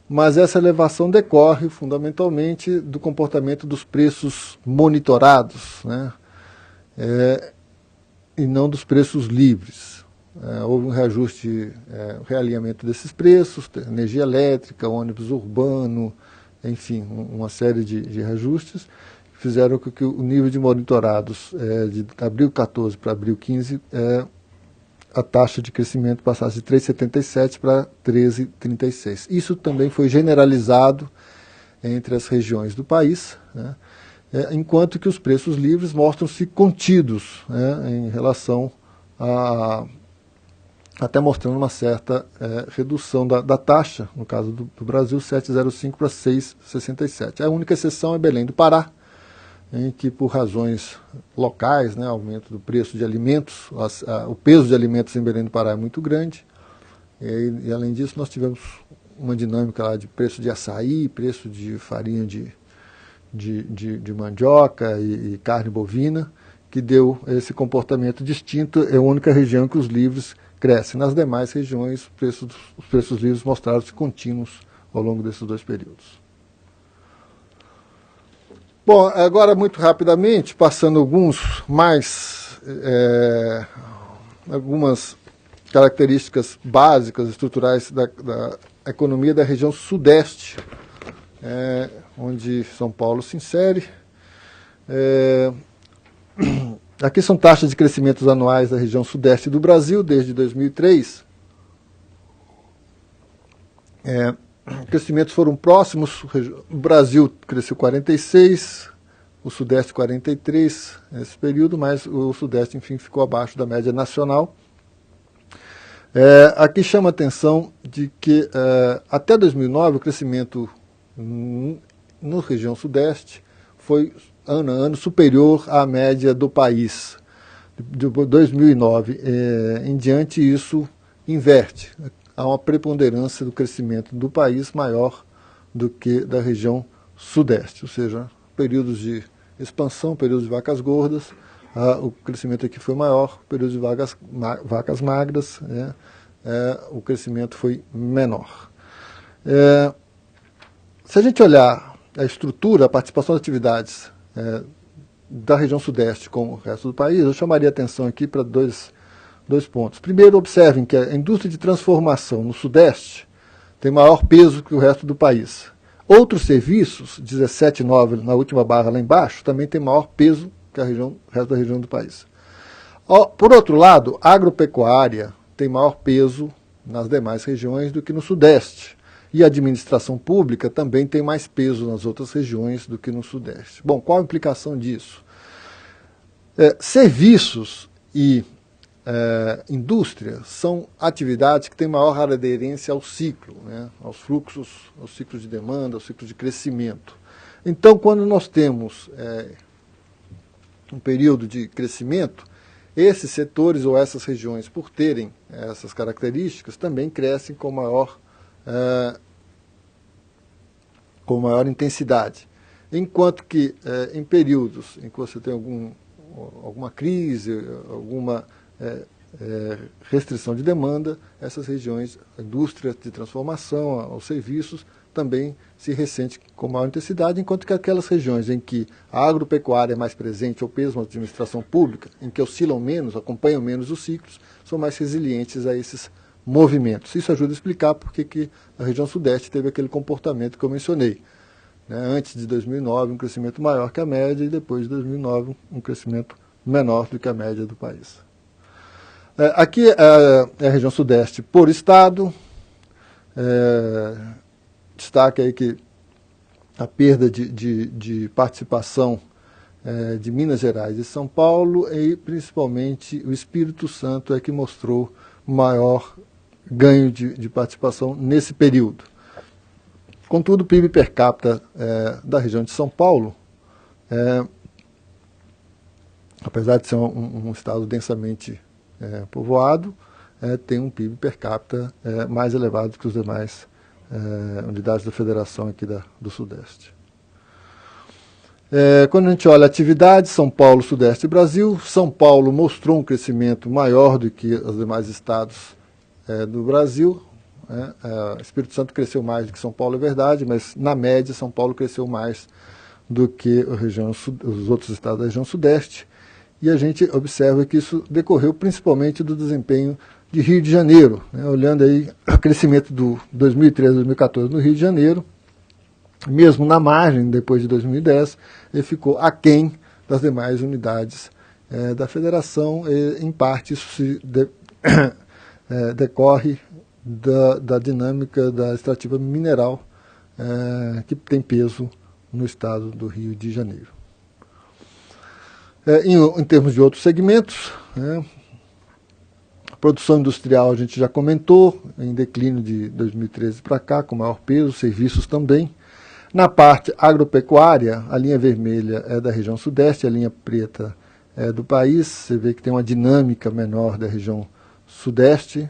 Mas essa elevação decorre fundamentalmente do comportamento dos preços monitorados, né? E não dos preços livres. Houve um reajuste, um realinhamento desses preços, energia elétrica, ônibus urbano, enfim, uma série de reajustes, que fizeram com que o nível de monitorados de abril 14 para abril 15, a taxa de crescimento passasse de 3,77 para 13,36. Isso também foi generalizado entre as regiões do país, né? Enquanto que os preços livres mostram-se contidos, né, em relação até mostrando uma certa redução da taxa, no caso do Brasil, 7,05 para 6,67. A única exceção é Belém do Pará, em que, por razões locais, né, aumento do preço de alimentos, o peso de alimentos em Belém do Pará é muito grande, e além disso nós tivemos uma dinâmica lá de preço de açaí, preço de farinha de mandioca e carne bovina, que deu esse comportamento distinto, é a única região em que os livros crescem. Nas demais regiões, os preços livres mostraram-se contínuos ao longo desses dois períodos. Bom, agora muito rapidamente, passando algumas características básicas, estruturais da economia da região sudeste, onde São Paulo se insere. Aqui são taxas de crescimento anuais da região sudeste do Brasil, desde 2003. Crescimentos foram próximos, o Brasil cresceu 46%, o Sudeste 43% nesse período, mas o Sudeste, enfim, ficou abaixo da média nacional. Aqui chama a atenção de que até 2009 o crescimento na região Sudeste foi ano a ano superior à média do país. De 2009 em diante, isso inverte. Há uma preponderância do crescimento do país maior do que da região Sudeste, ou seja, períodos de expansão, períodos de vacas gordas, o crescimento aqui foi maior, períodos de vacas magras, o crescimento foi menor. Se a gente olhar a estrutura, a participação das atividades da região Sudeste com o resto do país, eu chamaria atenção aqui para dois pontos. Primeiro, observem que a indústria de transformação no Sudeste tem maior peso que o resto do país. Outros serviços, 17,9 na última barra lá embaixo, também tem maior peso que o resto da região do país. Por outro lado, a agropecuária tem maior peso nas demais regiões do que no Sudeste. E a administração pública também tem mais peso nas outras regiões do que no Sudeste. Bom, qual a implicação disso? Serviços e indústria são atividades que têm maior aderência ao ciclo, aos fluxos, aos ciclos de demanda, aos ciclos de crescimento. Então, quando nós temos um período de crescimento, esses setores ou essas regiões, por terem essas características, também crescem com maior intensidade. Enquanto que em períodos em que você tem alguma crise, alguma restrição de demanda, essas regiões, a indústria de transformação, os serviços, também se ressente com maior intensidade, enquanto que aquelas regiões em que a agropecuária é mais presente, ou mesmo a administração pública, em que oscilam menos, acompanham menos os ciclos, são mais resilientes a esses movimentos. Isso ajuda a explicar por que a região Sudeste teve aquele comportamento que eu mencionei. Antes de 2009, um crescimento maior que a média, e depois de 2009, um crescimento menor do que a média do país. Aqui é a região Sudeste por estado. Destaque aí que a perda de participação de Minas Gerais e São Paulo, e principalmente o Espírito Santo é que mostrou maior ganho de participação nesse período. Contudo, o PIB per capita da região de São Paulo, apesar de ser um estado densamente povoado, tem um PIB per capita mais elevado que os demais unidades da federação aqui do Sudeste. Quando a gente olha a atividade, São Paulo, Sudeste e Brasil, São Paulo mostrou um crescimento maior do que os demais estados do Brasil. Espírito Santo cresceu mais do que São Paulo, é verdade, mas na média São Paulo cresceu mais do que os outros estados da região Sudeste. E a gente observa que isso decorreu principalmente do desempenho de Rio de Janeiro, olhando aí o crescimento do 2013 a 2014 no Rio de Janeiro, mesmo na margem, depois de 2010, ele ficou aquém das demais unidades da federação, e em parte isso decorre da dinâmica da extrativa mineral, que tem peso no estado do Rio de Janeiro. Em termos de outros segmentos, a produção industrial a gente já comentou, em declínio de 2013 para cá, com maior peso, serviços também. Na parte agropecuária, a linha vermelha é da região Sudeste, a linha preta é do país. Você vê que tem uma dinâmica menor da região Sudeste,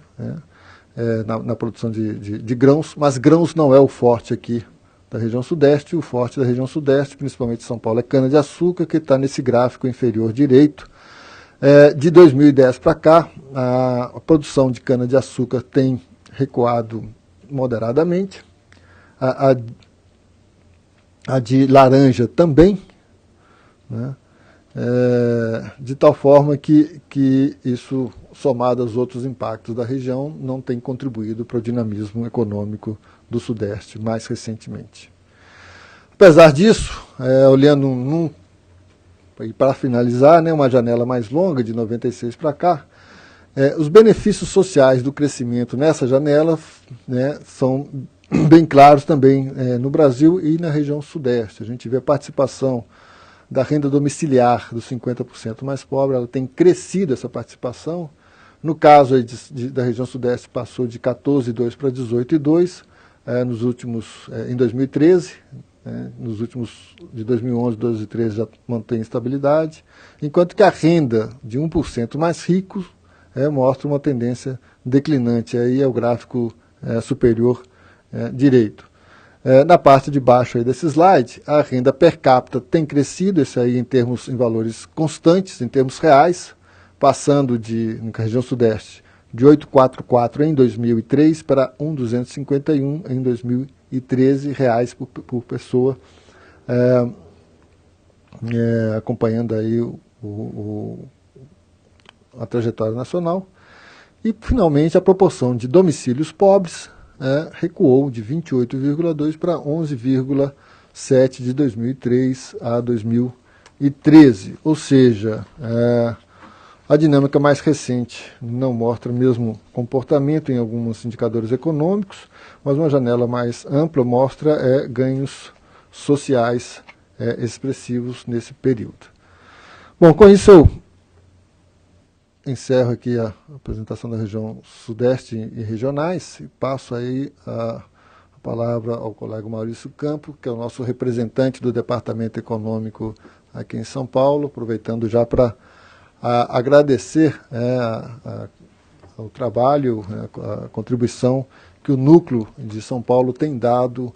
na produção de grãos, mas grãos não é o forte aqui da região sudeste. O forte da região sudeste, principalmente São Paulo, é cana-de-açúcar, que está nesse gráfico inferior direito. De 2010 para cá, a produção de cana-de-açúcar tem recuado moderadamente. A de laranja também, né? De tal forma que isso, somado aos outros impactos da região, não tem contribuído para o dinamismo econômico do Sudeste mais recentemente. Apesar disso, olhando e para finalizar, né, uma janela mais longa, de 96 para cá, os benefícios sociais do crescimento nessa janela, né, são bem claros também no Brasil e na região sudeste. A gente vê a participação da renda domiciliar dos 50% mais pobres, ela tem crescido essa participação. No caso aí da região sudeste, passou de 14,2 para 18,2 em 2013. Nos últimos, de 2011, 12 e 13, já mantém estabilidade, enquanto que a renda de 1% mais ricos mostra uma tendência declinante. Aí é o gráfico superior direito. Na parte de baixo aí desse slide, a renda per capita tem crescido, esse aí em valores constantes, em termos reais, passando na região sudeste de 844 em 2003 para 1.251 em 2013 reais por pessoa, acompanhando aí a trajetória nacional. E, finalmente, a proporção de domicílios pobres recuou de 28,2 para 11,7 de 2003 a 2013. Ou seja, a dinâmica mais recente não mostra o mesmo comportamento em alguns indicadores econômicos, mas uma janela mais ampla mostra ganhos sociais expressivos nesse período. Bom, com isso eu encerro aqui a apresentação da região sudeste e regionais e passo aí a palavra ao colega Maurício Campo, que é o nosso representante do Departamento Econômico aqui em São Paulo, aproveitando já para agradecer o trabalho, a contribuição que o Núcleo de São Paulo tem dado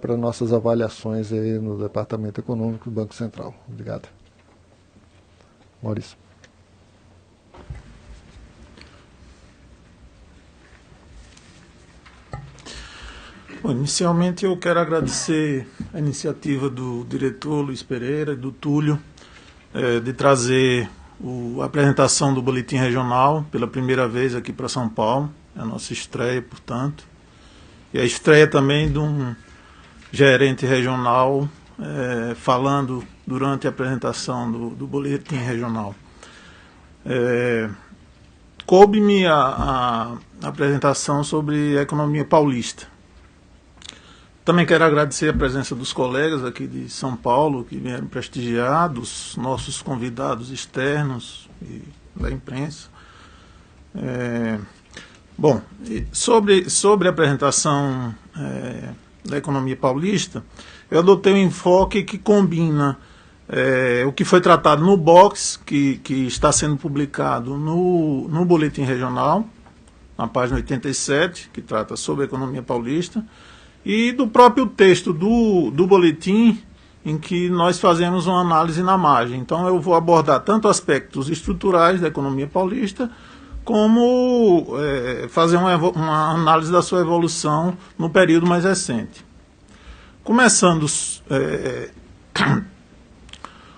para nossas avaliações aí no Departamento Econômico do Banco Central. Obrigado. Maurício. Bom, inicialmente eu quero agradecer a iniciativa do diretor Luiz Pereira e do Túlio de trazer a apresentação do Boletim Regional pela primeira vez aqui para São Paulo. É a nossa estreia, portanto. E a estreia também de um gerente regional falando durante a apresentação do Boletim Regional. Coube-me a apresentação sobre a economia paulista. Também quero agradecer a presença dos colegas aqui de São Paulo, que vieram prestigiar, dos nossos convidados externos e da imprensa. Bom, sobre a apresentação da economia paulista, eu adotei um enfoque que combina o que foi tratado no box, que está sendo publicado no Boletim Regional, na página 87, que trata sobre a economia paulista, e do próprio texto do boletim, em que nós fazemos uma análise na margem. Então eu vou abordar tanto aspectos estruturais da economia paulista, como fazer uma análise da sua evolução no período mais recente. Começando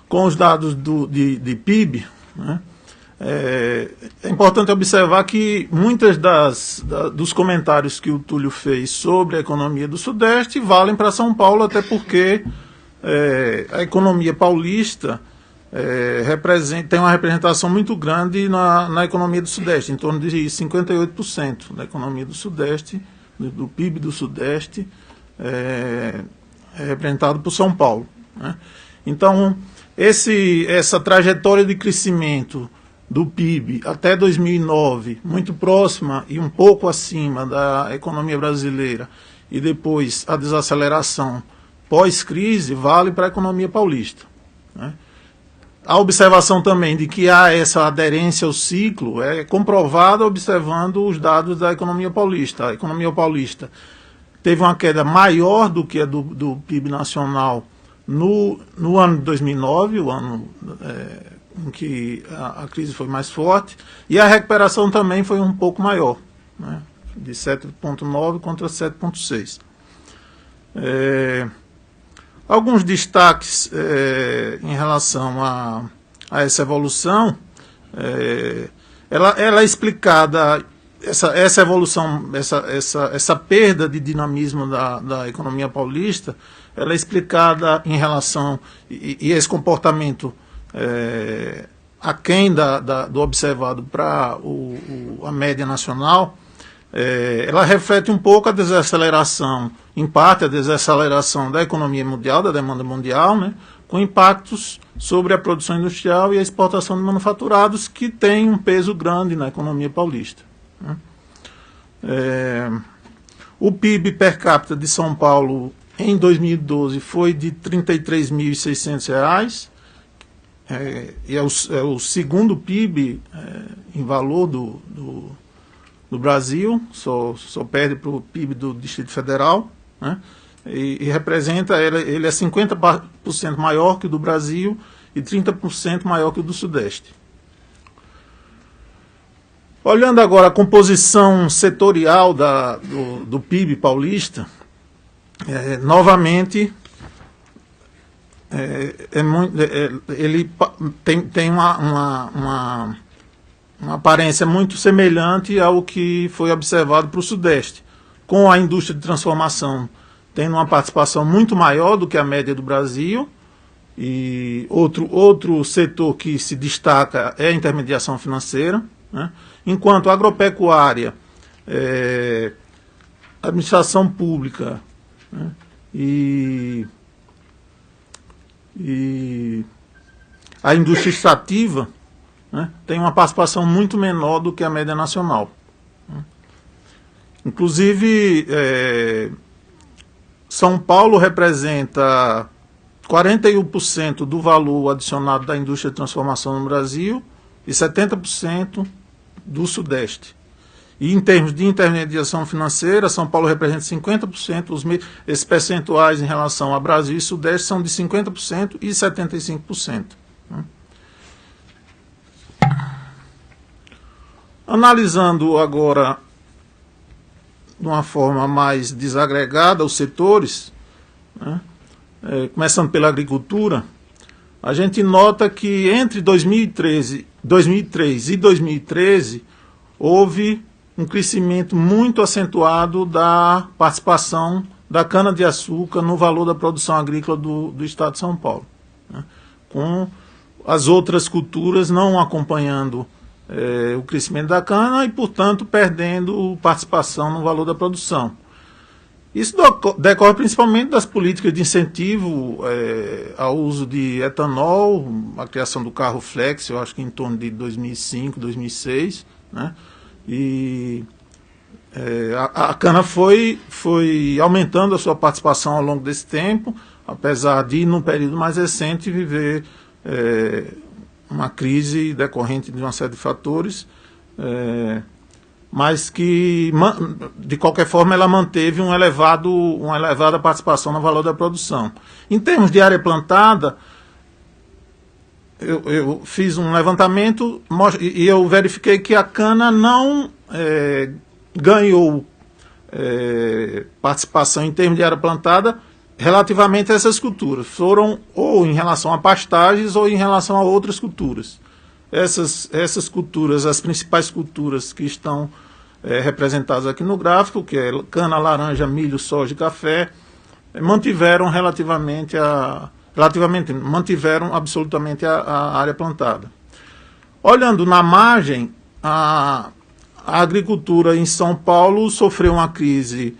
com os dados de PIB, né? É importante observar que muitas dos comentários que o Túlio fez sobre a economia do Sudeste valem para São Paulo, até porque a economia paulista tem uma representação muito grande na economia do Sudeste, em torno de 58% da economia do Sudeste, do PIB do Sudeste, é representado por São Paulo, né? Então, essa trajetória de crescimento do PIB até 2009, muito próxima e um pouco acima da economia brasileira, e depois a desaceleração pós-crise, vale para a economia paulista, né? A observação também de que há essa aderência ao ciclo é comprovada observando os dados da economia paulista. A economia paulista teve uma queda maior do que a do PIB nacional no ano de 2009, o ano em que a crise foi mais forte, e a recuperação também foi um pouco maior, né, de 7,9 contra 7,6. Alguns destaques em relação a essa evolução. Ela é explicada, essa evolução, essa perda de dinamismo da economia paulista, ela é explicada em relação, e esse comportamento aquém do observado para a média nacional, ela reflete um pouco a desaceleração, em parte a desaceleração da economia mundial, da demanda mundial, né, com impactos sobre a produção industrial e a exportação de manufaturados, que tem um peso grande na economia paulista, né. O PIB per capita de São Paulo em 2012 foi de R$ 33.600, e é o segundo PIB em valor do Brasil, só perde para o PIB do Distrito Federal, né? E representa, ele é 50% maior que o do Brasil e 30% maior que o do Sudeste. Olhando agora a composição setorial do PIB paulista, novamente, ele tem uma aparência muito semelhante ao que foi observado para o Sudeste, com a indústria de transformação tendo uma participação muito maior do que a média do Brasil, e outro setor que se destaca é a intermediação financeira, né? Enquanto a agropecuária, administração pública, né, e a indústria extrativa, né, tem uma participação muito menor do que a média nacional, né? Inclusive, São Paulo representa 41% do valor adicionado da indústria de transformação no Brasil e 70% do Sudeste. E em termos de intermediação financeira, São Paulo representa 50%, esses percentuais em relação a Brasil e Sudeste são de 50% e 75%. Né? Analisando agora de uma forma mais desagregada os setores, né, começando pela agricultura, a gente nota que entre 2003 e 2013 houve um crescimento muito acentuado da participação da cana-de-açúcar no valor da produção agrícola do estado de São Paulo, né, com as outras culturas não acompanhando o crescimento da cana e, portanto, perdendo participação no valor da produção. Isso decorre principalmente das políticas de incentivo ao uso de etanol, a criação do carro flex, eu acho que em torno de 2005, 2006, né? E a cana foi aumentando a sua participação ao longo desse tempo, apesar de, no período mais recente, viver uma crise decorrente de uma série de fatores, mas que, de qualquer forma, ela manteve uma elevada participação no valor da produção. Em termos de área plantada, eu fiz um levantamento e eu verifiquei que a cana não ganhou participação em termos de área plantada relativamente a essas culturas. Foram ou em relação a pastagens ou em relação a outras culturas. Essas culturas, as principais culturas que estão representadas aqui no gráfico, que é cana, laranja, milho, soja e café, mantiveram mantiveram absolutamente a área plantada. Olhando na margem, a agricultura em São Paulo sofreu uma crise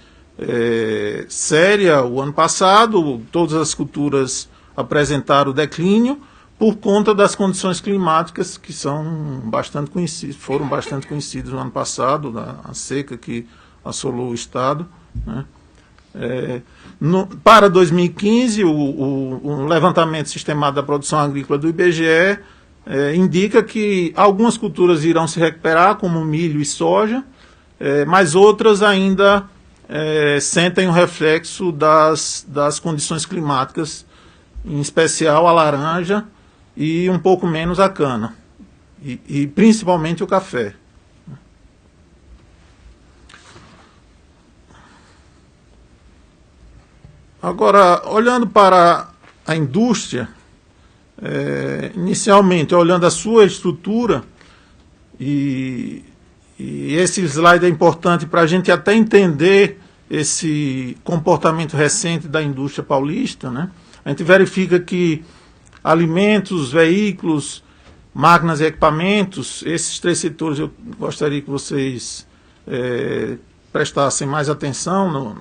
séria o ano passado. Todas as culturas apresentaram declínio por conta das condições climáticas que foram bastante conhecidas no ano passado, a seca que assolou o estado, né? Para 2015, o levantamento sistemático da produção agrícola do IBGE indica que algumas culturas irão se recuperar, como milho e soja, mas outras ainda sentem o reflexo das condições climáticas, em especial a laranja e um pouco menos a cana, e principalmente o café. Agora, olhando para a indústria, inicialmente, olhando a sua estrutura, e esse slide é importante para a gente até entender esse comportamento recente da indústria paulista, né? A gente verifica que alimentos, veículos, máquinas e equipamentos, esses três setores eu gostaria que vocês prestassem mais atenção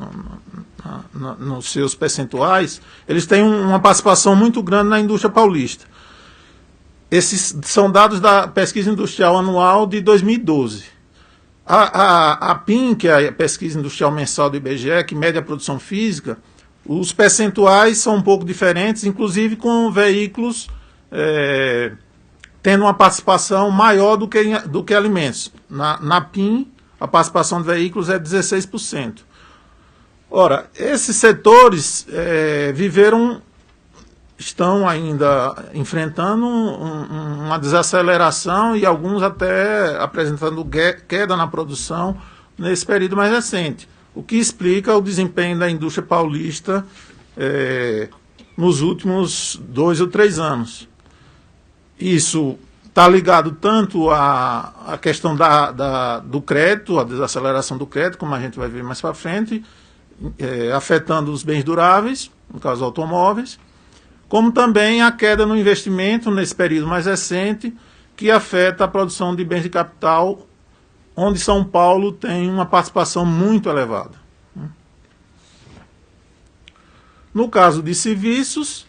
nos seus percentuais. Eles têm uma participação muito grande na indústria paulista. Esses são dados da pesquisa industrial anual de 2012. A PIN, que é a pesquisa industrial mensal do IBGE, que mede a produção física, os percentuais são um pouco diferentes, inclusive com veículos tendo uma participação maior do que alimentos. Na PIN, a participação de veículos é 16%. Ora, esses setores estão ainda enfrentando uma desaceleração e alguns até apresentando queda na produção nesse período mais recente, o que explica o desempenho da indústria paulista nos últimos 2 ou 3 anos. Isso está ligado tanto à questão do crédito, a desaceleração do crédito, como a gente vai ver mais para frente, afetando os bens duráveis, no caso automóveis, como também a queda no investimento nesse período mais recente, que afeta a produção de bens de capital, onde São Paulo tem uma participação muito elevada. No caso de serviços,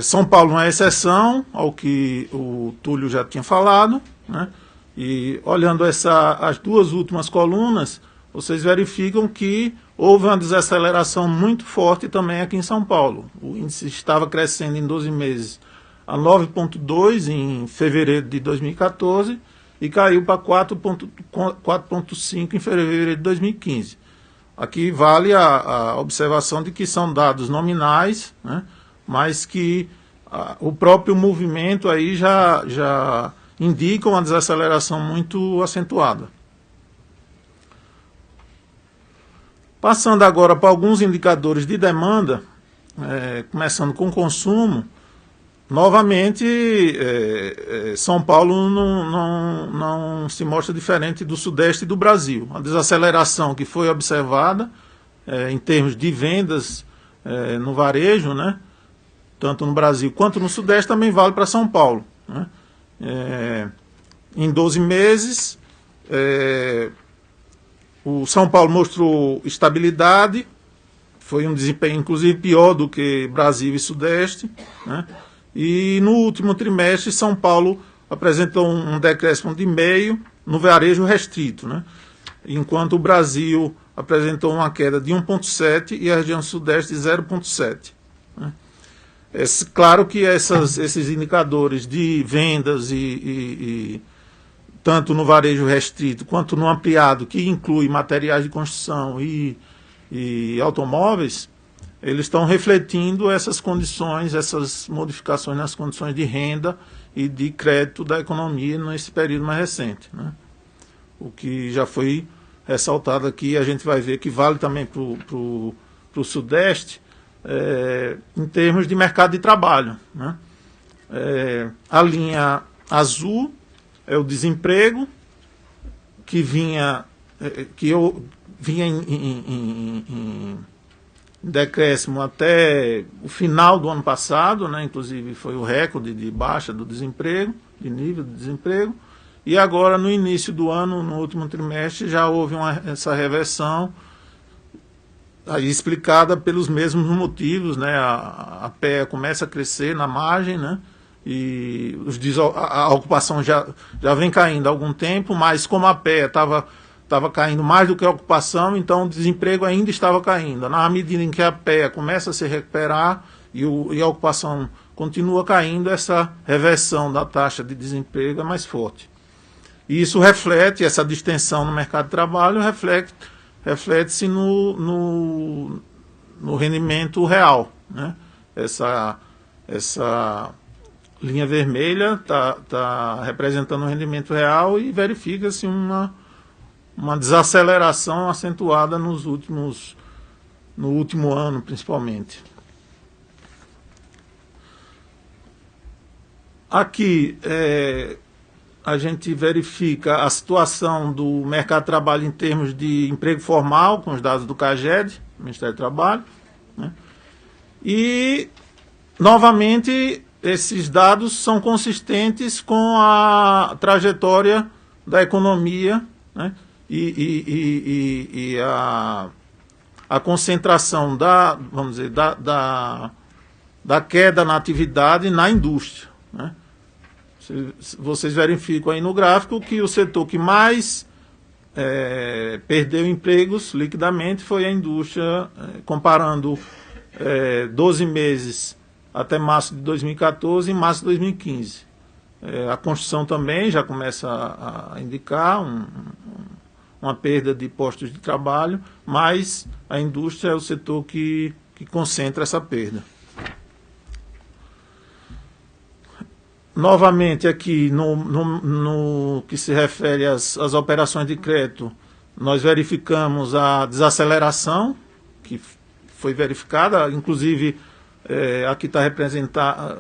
São Paulo não é exceção ao que o Túlio já tinha falado, né? E olhando as duas últimas colunas, vocês verificam que houve uma desaceleração muito forte também aqui em São Paulo. O índice estava crescendo em 12 meses a 9,2 em fevereiro de 2014 e caiu para 4,5 em fevereiro de 2015. Aqui vale a observação de que são dados nominais, né, mas que o próprio movimento aí já indica uma desaceleração muito acentuada. Passando agora para alguns indicadores de demanda, começando com consumo, novamente São Paulo não se mostra diferente do Sudeste e do Brasil. A desaceleração que foi observada em termos de vendas no varejo, né, tanto no Brasil quanto no Sudeste, também vale para São Paulo, né? Em 12 meses, o São Paulo mostrou estabilidade, foi um desempenho inclusive pior do que Brasil e Sudeste, né? E no último trimestre São Paulo apresentou um decréscimo de 0,5% no varejo restrito, né? Enquanto o Brasil apresentou uma queda de 1,7% e a região Sudeste de 0,7%. Né? Claro que esses indicadores de vendas e tanto no varejo restrito quanto no ampliado, que inclui materiais de construção e automóveis, eles estão refletindo essas condições, essas modificações nas condições de renda e de crédito da economia nesse período mais recente, né? O que já foi ressaltado aqui, a gente vai ver que vale também para o Sudeste, em termos de mercado de trabalho, né? A linha azul é o desemprego, que vinha em decréscimo até o final do ano passado, né? Inclusive foi o recorde de baixa do desemprego, de nível de desemprego, e agora no início do ano, no último trimestre, já houve essa reversão, aí explicada pelos mesmos motivos, né? A PEA começa a crescer na margem, né? E a ocupação já vem caindo há algum tempo, mas como a PEA estava caindo mais do que a ocupação, então o desemprego ainda estava caindo. Na medida em que a PEA começa a se recuperar e a ocupação continua caindo, essa reversão da taxa de desemprego é mais forte. E isso reflete, essa distensão no mercado de trabalho, reflete reflete-se no rendimento real, né? Essa linha vermelha está representando o rendimento real e verifica-se uma desaceleração acentuada no último ano, principalmente. Aqui a gente verifica a situação do mercado de trabalho em termos de emprego formal, com os dados do CAGED, Ministério do Trabalho, né? E, novamente, esses dados são consistentes com a trajetória da economia, né? E a concentração vamos dizer, da queda na atividade na indústria, né? Vocês verificam aí no gráfico que o setor que mais perdeu empregos liquidamente foi a indústria, comparando 12 meses até março de 2014 e março de 2015. A construção também já começa a indicar uma perda de postos de trabalho, mas a indústria é o setor que concentra essa perda. Novamente, aqui, no que se refere às operações de crédito, nós verificamos a desaceleração, que foi verificada, inclusive aqui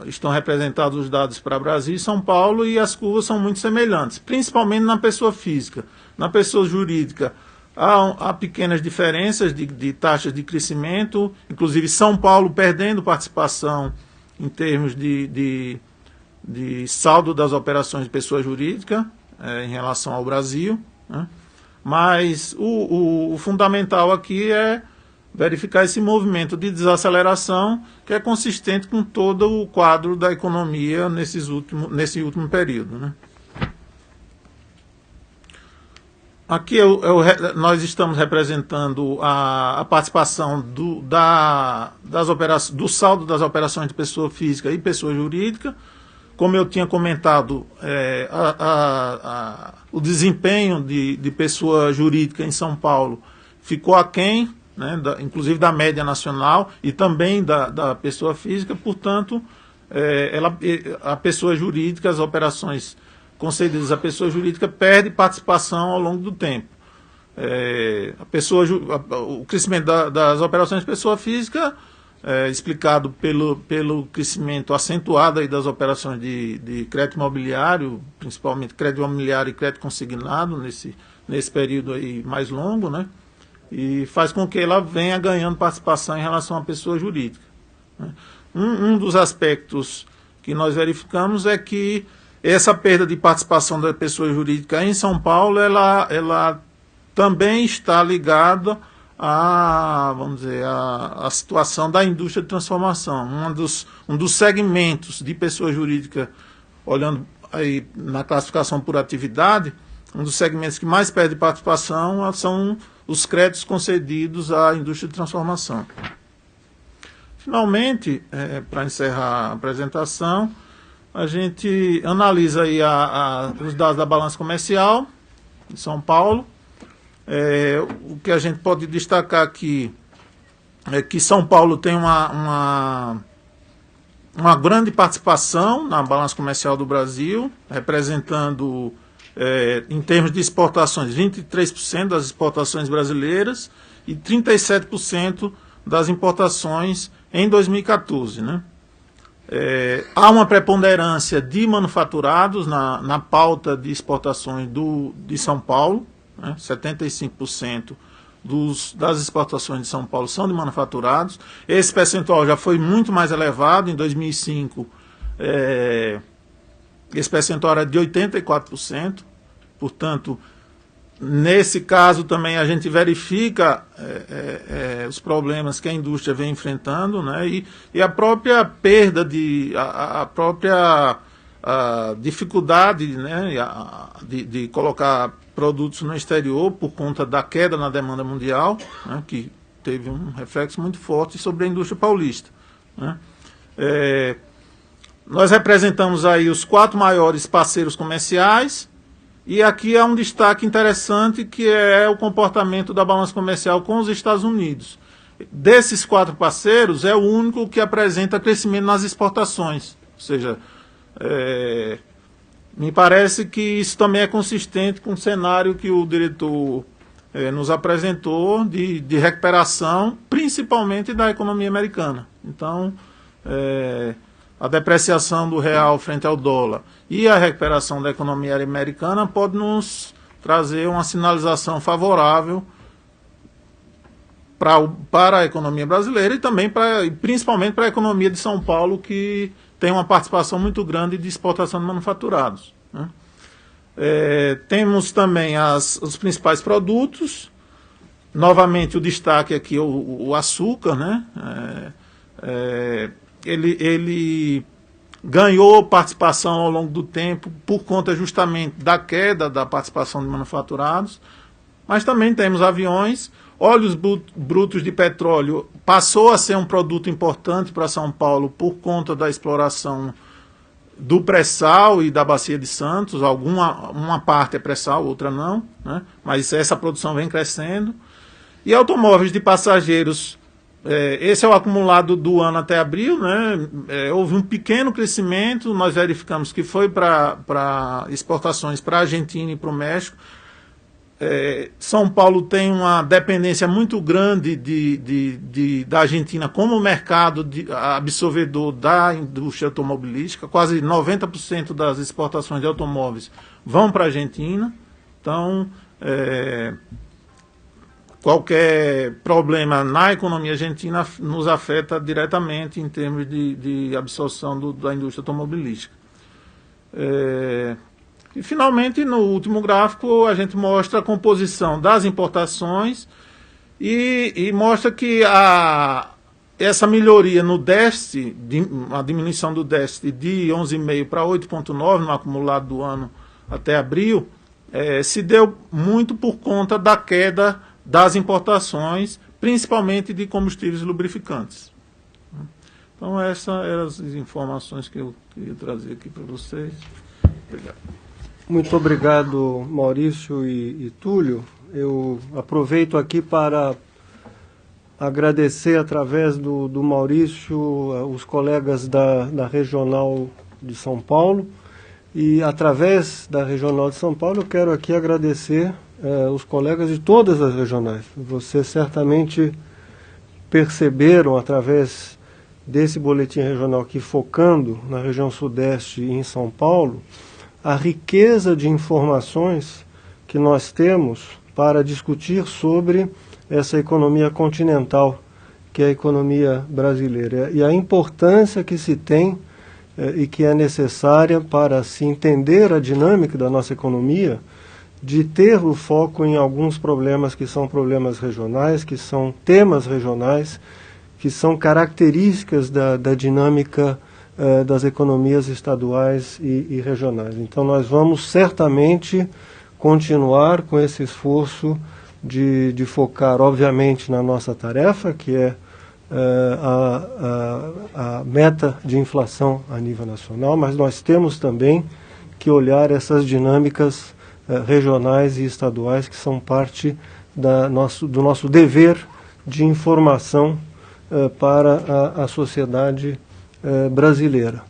estão representados os dados para Brasil e São Paulo, e as curvas são muito semelhantes, principalmente na pessoa física. Na pessoa jurídica, há pequenas diferenças de taxas de crescimento, inclusive São Paulo perdendo participação em termos de saldo das operações de pessoa jurídica em relação ao Brasil, né? Mas o fundamental aqui é verificar esse movimento de desaceleração que é consistente com todo o quadro da economia nesse último período, né? Aqui nós estamos representando a participação do saldo das operações de pessoa física e pessoa jurídica. Como eu tinha comentado, o desempenho de pessoa jurídica em São Paulo ficou aquém, né, inclusive da média nacional e também da pessoa física. Portanto, a pessoa jurídica, as operações concedidas à pessoa jurídica perde participação ao longo do tempo. O crescimento das operações de pessoa física explicado pelo crescimento acentuado aí das operações de crédito imobiliário, principalmente crédito imobiliário e crédito consignado nesse período aí mais longo, né? E faz com que ela venha ganhando participação em relação à pessoa jurídica, né? Um dos aspectos que nós verificamos é que essa perda de participação da pessoa jurídica em São Paulo, ela também está ligada vamos dizer, a situação da indústria de transformação. Um dos segmentos de pessoa jurídica, olhando aí na classificação por atividade, um dos segmentos que mais perde participação são os créditos concedidos à indústria de transformação. Finalmente, para encerrar a apresentação, a gente analisa aí os dados da balança comercial de São Paulo. O que a gente pode destacar aqui é que São Paulo tem uma grande participação na balança comercial do Brasil, representando, em termos de exportações, 23% das exportações brasileiras e 37% das importações em 2014, né? Há uma preponderância de manufaturados na pauta de exportações de São Paulo, né? 75% das exportações de São Paulo são de manufaturados. Esse percentual já foi muito mais elevado. Em 2005, esse percentual era de 84%. Portanto, nesse caso também a gente verifica os problemas que a indústria vem enfrentando, né? E a própria perda, a própria dificuldade, né, de colocar produtos no exterior por conta da queda na demanda mundial, né, que teve um reflexo muito forte sobre a indústria paulista, né? Nós representamos aí os 4 maiores parceiros comerciais E aqui há um destaque interessante, que é o comportamento da balança comercial com os Estados Unidos. Desses 4 parceiros, é o único que apresenta crescimento nas exportações. Ou seja, me parece que isso também é consistente com o cenário que o diretor nos apresentou de recuperação, principalmente da economia americana. Então, a depreciação do real frente ao dólar e a recuperação da economia americana pode nos trazer uma sinalização favorável para a economia brasileira e também principalmente para a economia de São Paulo, que tem uma participação muito grande de exportação de manufaturados, né? Temos também os principais produtos. Novamente o destaque aqui o açúcar, né? Ele ganhou participação ao longo do tempo por conta justamente da queda da participação de manufaturados, mas também temos aviões. Óleos brutos de petróleo passou a ser um produto importante para São Paulo por conta da exploração do pré-sal e da Bacia de Santos. Uma parte é pré-sal, outra não, né? Mas essa produção vem crescendo. E automóveis de passageiros, esse é o acumulado do ano até abril, né? Houve um pequeno crescimento, nós verificamos que foi para exportações para a Argentina e para o México. São Paulo tem uma dependência muito grande da Argentina como mercado absorvedor da indústria automobilística. Quase 90% das exportações de automóveis vão para a Argentina. Então, qualquer problema na economia argentina nos afeta diretamente em termos de absorção da indústria automobilística. E, finalmente, no último gráfico, a gente mostra a composição das importações e mostra que essa melhoria no déficit, a diminuição do déficit de 11,5 para 8,9 no acumulado do ano até abril, se deu muito por conta da queda das importações, principalmente de combustíveis lubrificantes. Então, essas eram as informações que eu queria trazer aqui para vocês. Obrigado. Muito obrigado, Maurício e Túlio. Eu aproveito aqui para agradecer, através do Maurício, os colegas da Regional de São Paulo. E, através da Regional de São Paulo, eu quero aqui agradecer os colegas de todas as regionais. Vocês certamente perceberam, através desse boletim regional aqui, focando na região sudeste e em São Paulo, a riqueza de informações que nós temos para discutir sobre essa economia continental, que é a economia brasileira, e a importância que se tem e que é necessária para se entender a dinâmica da nossa economia, de ter o foco em alguns problemas que são problemas regionais, que são temas regionais, que são características da dinâmica das economias estaduais e regionais. Então, nós vamos certamente continuar com esse esforço de focar, obviamente, na nossa tarefa, que é a meta de inflação a nível nacional, mas nós temos também que olhar essas dinâmicas regionais e estaduais, que são parte do nosso dever de informação para a sociedade brasileira.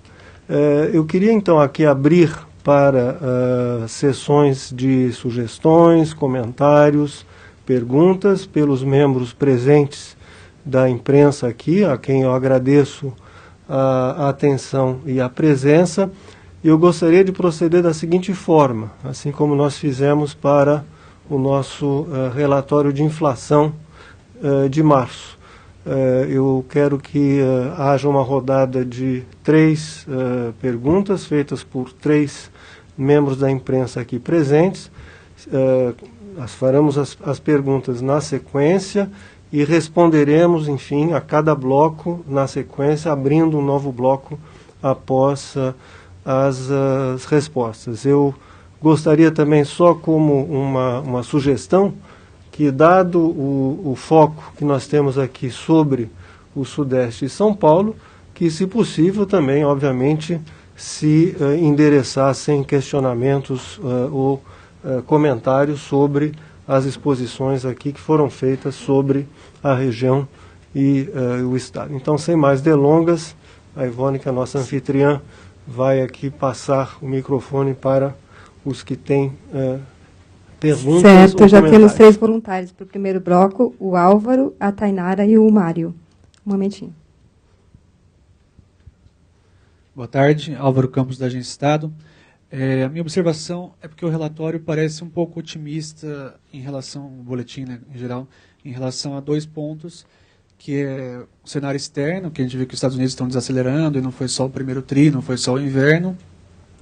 Eu queria então aqui abrir para sessões de sugestões, comentários, perguntas pelos membros presentes da imprensa aqui, a quem eu agradeço a atenção e a presença. Eu gostaria de proceder da seguinte forma, assim como nós fizemos para o nosso relatório de inflação de março. Eu quero que haja uma rodada de 3 perguntas feitas por 3 membros da imprensa aqui presentes. Faremos as perguntas na sequência e responderemos, enfim, a cada bloco na sequência, abrindo um novo bloco após as respostas. Eu gostaria também, só como uma sugestão, que, dado o foco que nós temos aqui sobre o Sudeste e São Paulo, que, se possível, também, obviamente, se endereçassem questionamentos ou comentários sobre as exposições aqui que foram feitas sobre a região e o Estado. Então, sem mais delongas, a Ivone, que é a nossa anfitriã, vai aqui passar o microfone para os que têm perguntas. Certo, já temos 3 voluntários para o primeiro bloco, o Álvaro, a Tainara e o Mário. Um momentinho. Boa tarde, Álvaro Campos, da Agência Estado. A minha observação é porque o relatório parece um pouco otimista em relação ao boletim, né, em geral, em relação a 2 pontos, que é o cenário externo, que a gente vê que os Estados Unidos estão desacelerando, e não foi só o primeiro tri, não foi só o inverno.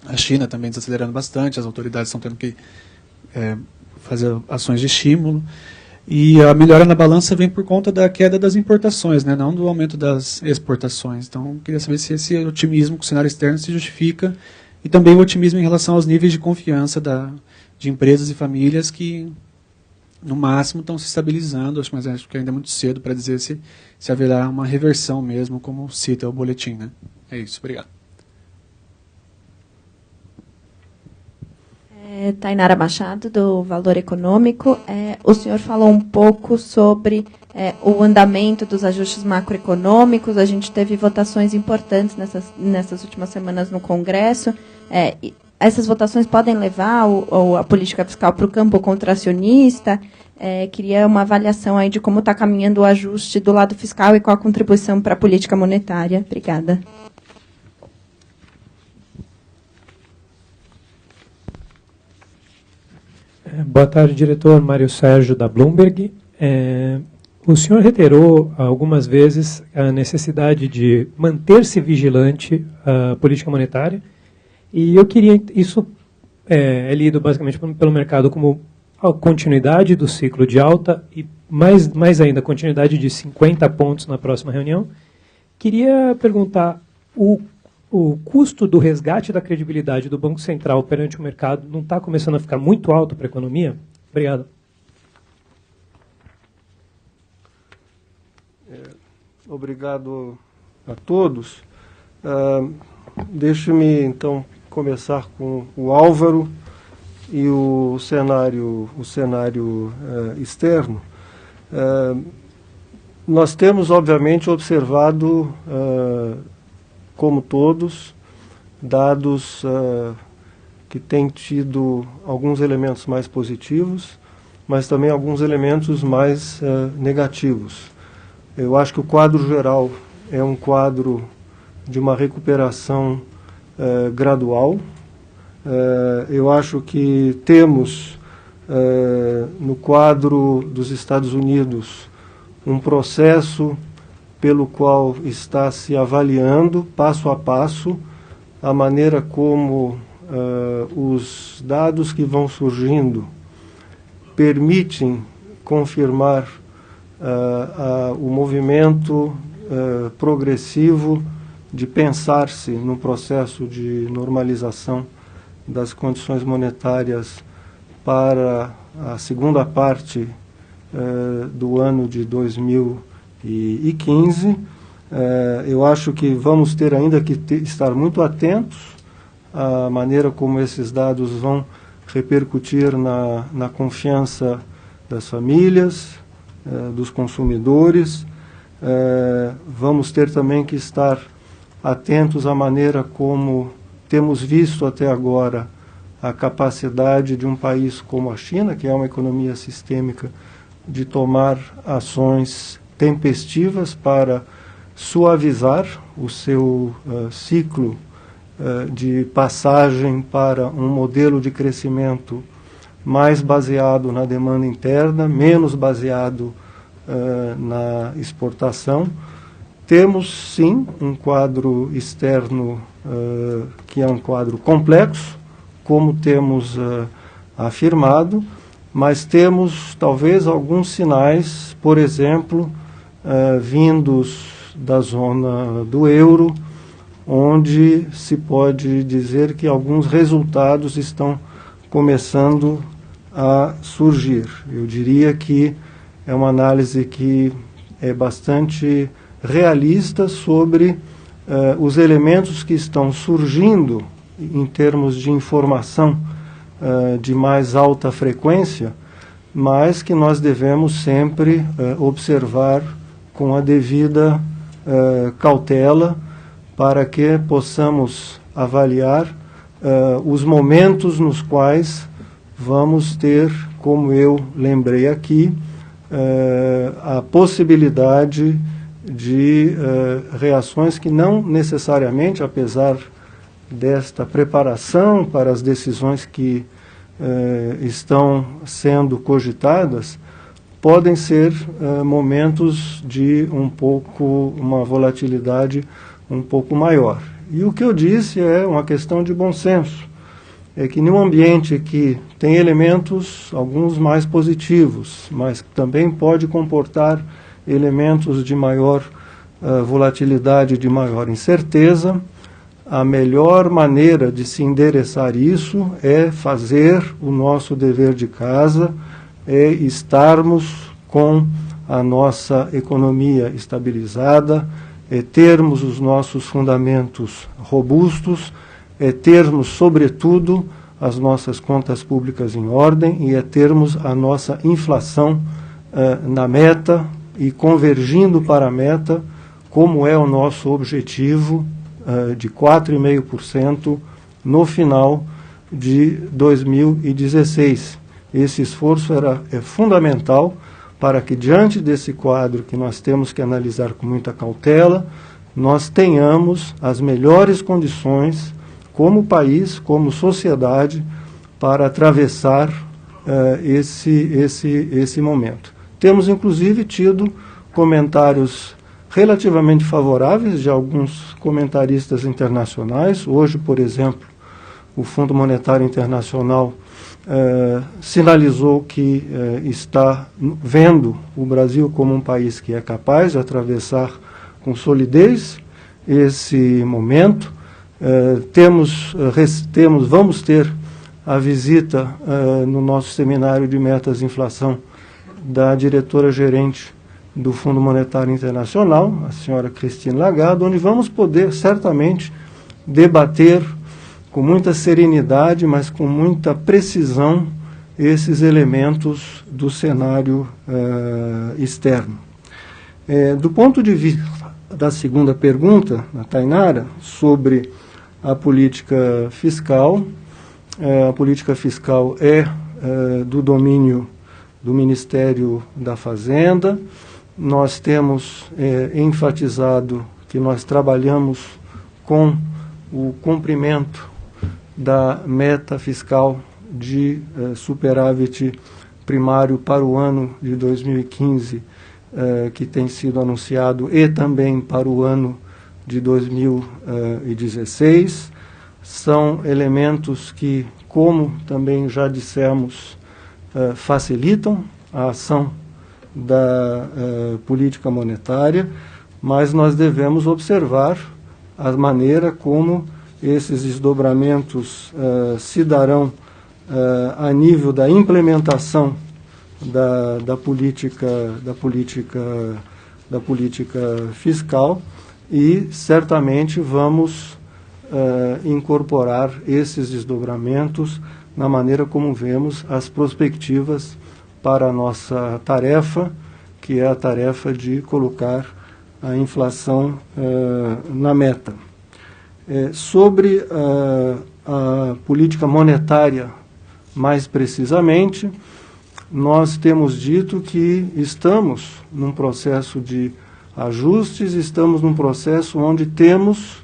A China também desacelerando bastante, as autoridades estão tendo que fazer ações de estímulo. E a melhora na balança vem por conta da queda das importações, né, não do aumento das exportações. Então, eu queria saber se esse otimismo com o cenário externo se justifica, e também o otimismo em relação aos níveis de confiança de empresas e famílias que, no máximo, estão se estabilizando, mas acho que ainda é muito cedo para dizer se haverá uma reversão mesmo, como cita o boletim. Né? É isso, obrigado. Tainara Machado, do Valor Econômico. O senhor falou um pouco sobre o andamento dos ajustes macroeconômicos. A gente teve votações importantes nessas últimas semanas no Congresso. Essas votações podem levar a política fiscal para o campo contracionista? Queria uma avaliação aí de como está caminhando o ajuste do lado fiscal e qual a contribuição para a política monetária. Obrigada. Boa tarde, diretor. Mário Sérgio, da Bloomberg. O senhor reiterou algumas vezes a necessidade de manter-se vigilante à política monetária, e eu queria, isso é lido basicamente pelo mercado como a continuidade do ciclo de alta e mais ainda a continuidade de 50 pontos na próxima reunião. Queria perguntar, o custo do resgate da credibilidade do Banco Central perante o mercado não está começando a ficar muito alto para a economia? Obrigado. Obrigado a todos. Deixe-me, então, começar com o Álvaro e o cenário externo. Nós temos, obviamente, observado, como todos, dados que têm tido alguns elementos mais positivos, mas também alguns elementos mais negativos. Eu acho que o quadro geral é um quadro de uma recuperação gradual. Eu acho que temos, no quadro dos Estados Unidos, um processo pelo qual está se avaliando, passo a passo, a maneira como os dados que vão surgindo permitem confirmar o movimento progressivo de pensar-se no processo de normalização das condições monetárias para a segunda parte do ano de 2015. Eu acho que vamos ter ainda que estar muito atentos à maneira como esses dados vão repercutir na confiança das famílias, dos consumidores. Vamos ter também que estar atentos à maneira como temos visto até agora a capacidade de um país como a China, que é uma economia sistêmica, de tomar ações tempestivas para suavizar o seu ciclo de passagem para um modelo de crescimento mais baseado na demanda interna, menos baseado na exportação. Temos, sim, um quadro externo que é um quadro complexo, como temos afirmado, mas temos talvez alguns sinais, por exemplo, vindos da zona do euro, onde se pode dizer que alguns resultados estão começando a surgir. Eu diria que é uma análise que é bastante realista sobre os elementos que estão surgindo em termos de informação de mais alta frequência, mas que nós devemos sempre observar com a devida cautela para que possamos avaliar os momentos nos quais vamos ter, como eu lembrei aqui, a possibilidade de reações que não necessariamente, apesar desta preparação para as decisões que estão sendo cogitadas, podem ser momentos de uma volatilidade um pouco maior. E o que eu disse é uma questão de bom senso. É que num ambiente que tem elementos, alguns mais positivos, mas também pode comportar elementos de maior volatilidade, de maior incerteza, a melhor maneira de se endereçar isso é fazer o nosso dever de casa, é estarmos com a nossa economia estabilizada, é termos os nossos fundamentos robustos, é termos, sobretudo, as nossas contas públicas em ordem e é termos a nossa inflação na meta e convergindo para a meta, como é o nosso objetivo de 4,5% no final de 2016. Esse esforço é fundamental para que, diante desse quadro que nós temos que analisar com muita cautela, nós tenhamos as melhores condições, como país, como sociedade, para atravessar esse momento. Temos, inclusive, tido comentários relativamente favoráveis de alguns comentaristas internacionais. Hoje, por exemplo, o Fundo Monetário Internacional sinalizou que está vendo o Brasil como um país que é capaz de atravessar com solidez esse momento. Vamos ter a visita no nosso seminário de metas de inflação da diretora-gerente do Fundo Monetário Internacional, a senhora Christine Lagarde, onde vamos poder certamente debater com muita serenidade, mas com muita precisão, esses elementos do cenário externo. Do ponto de vista da segunda pergunta, da Tainara, sobre a política fiscal é do domínio do Ministério da Fazenda. Nós temos enfatizado que nós trabalhamos com o cumprimento da meta fiscal de superávit primário para o ano de 2015, que tem sido anunciado, e também para o ano de 2016. São elementos que, como também já dissemos, facilitam a ação da política monetária, mas nós devemos observar a maneira como esses desdobramentos se darão a nível da implementação da política fiscal, e certamente vamos incorporar esses desdobramentos na maneira como vemos as perspectivas para a nossa tarefa, que é a tarefa de colocar a inflação na meta. Sobre a política monetária, mais precisamente, nós temos dito que estamos num processo de ajustes, estamos num processo onde temos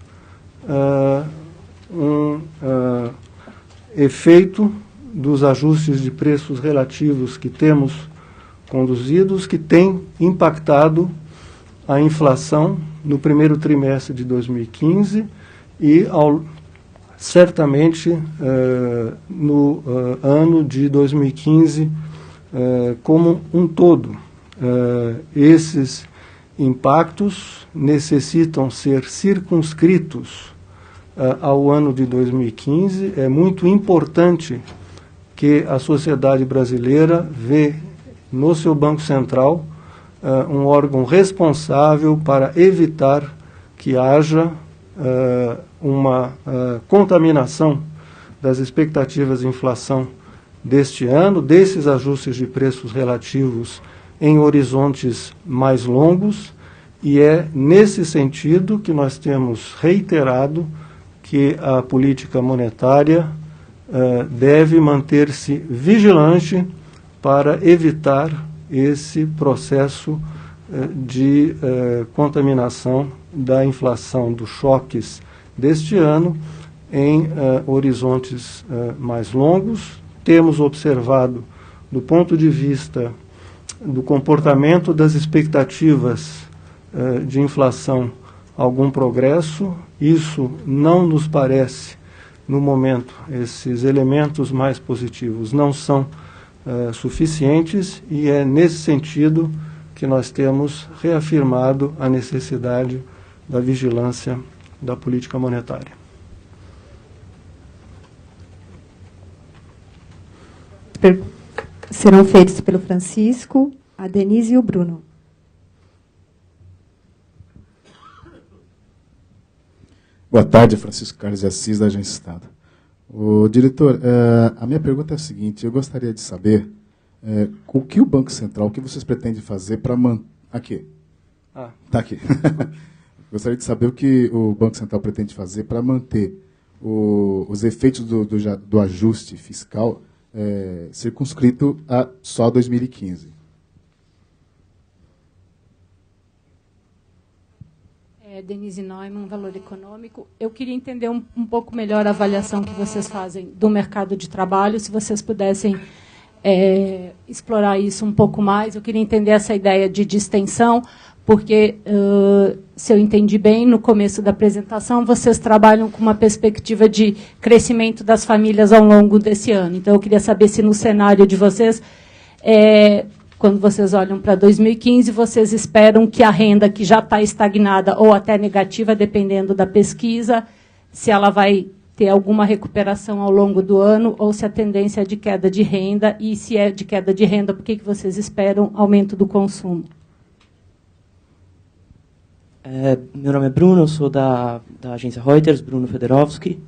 efeito dos ajustes de preços relativos que temos conduzidos, que tem impactado a inflação no primeiro trimestre de 2015 e certamente no ano de 2015 como um todo. Esses impactos necessitam ser circunscritos ao ano de 2015. É muito importante que a sociedade brasileira vê no seu Banco Central um órgão responsável para evitar que haja uma contaminação das expectativas de inflação deste ano, desses ajustes de preços relativos em horizontes mais longos, e é nesse sentido que nós temos reiterado que a política monetária deve manter-se vigilante para evitar esse processo de contaminação da inflação, dos choques deste ano em horizontes mais longos. Temos observado, do ponto de vista do comportamento das expectativas de inflação, algum progresso. Isso não nos parece, no momento, esses elementos mais positivos não são suficientes, e é nesse sentido que nós temos reafirmado a necessidade da vigilância da política monetária. Serão feitos pelo Francisco, a Denise e o Bruno. Boa tarde, Francisco Carlos de Assis, da Agência Estado. O diretor, a minha pergunta é a seguinte: eu gostaria de saber o que o Banco Central, o que vocês pretendem fazer para manter... Aqui. Está aqui. Gostaria de saber o que o Banco Central pretende fazer para manter os efeitos do ajuste fiscal circunscrito a só 2015. Denise Neumann, Valor Econômico. Eu queria entender um pouco melhor a avaliação que vocês fazem do mercado de trabalho, se vocês pudessem explorar isso um pouco mais. Eu queria entender essa ideia de distensão, porque, se eu entendi bem, no começo da apresentação, vocês trabalham com uma perspectiva de crescimento das famílias ao longo desse ano. Então, eu queria saber se no cenário de vocês, quando vocês olham para 2015, vocês esperam que a renda que já está estagnada ou até negativa, dependendo da pesquisa, se ela vai ter alguma recuperação ao longo do ano, ou se a tendência é de queda de renda, e se é de queda de renda, por que vocês esperam aumento do consumo? Meu nome é Bruno, eu sou da agência Reuters, Bruno Federowski.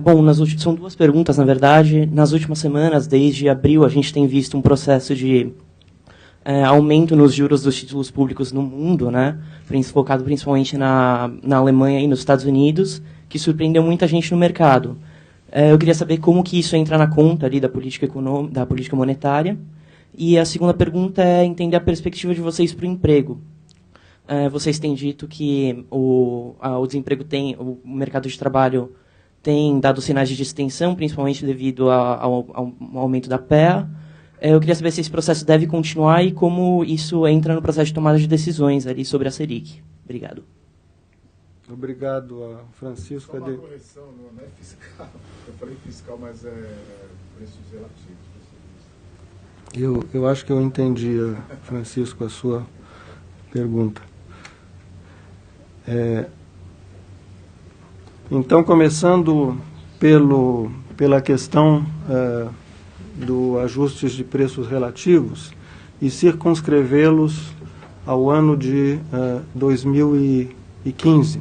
Bom, são duas perguntas, na verdade. Nas últimas semanas, desde abril, a gente tem visto um processo de aumento nos juros dos títulos públicos no mundo, né, focado principalmente na Alemanha e nos Estados Unidos, que surpreendeu muita gente no mercado. Eu queria saber como que isso entra na conta ali da política monetária. E a segunda pergunta é entender a perspectiva de vocês para o emprego. Vocês têm dito que o desemprego o mercado de trabalho tem dado sinais de distensão, principalmente devido ao aumento da PEA. Eu queria saber se esse processo deve continuar e como isso entra no processo de tomada de decisões ali sobre a Selic. Obrigado. Obrigado, Francisco. Só uma correção, não é fiscal. Eu falei fiscal, mas é preços relativos. Eu acho que eu entendi, Francisco, a sua pergunta. Então, começando pela questão do ajustes de preços relativos e circunscrevê-los ao ano de 2015.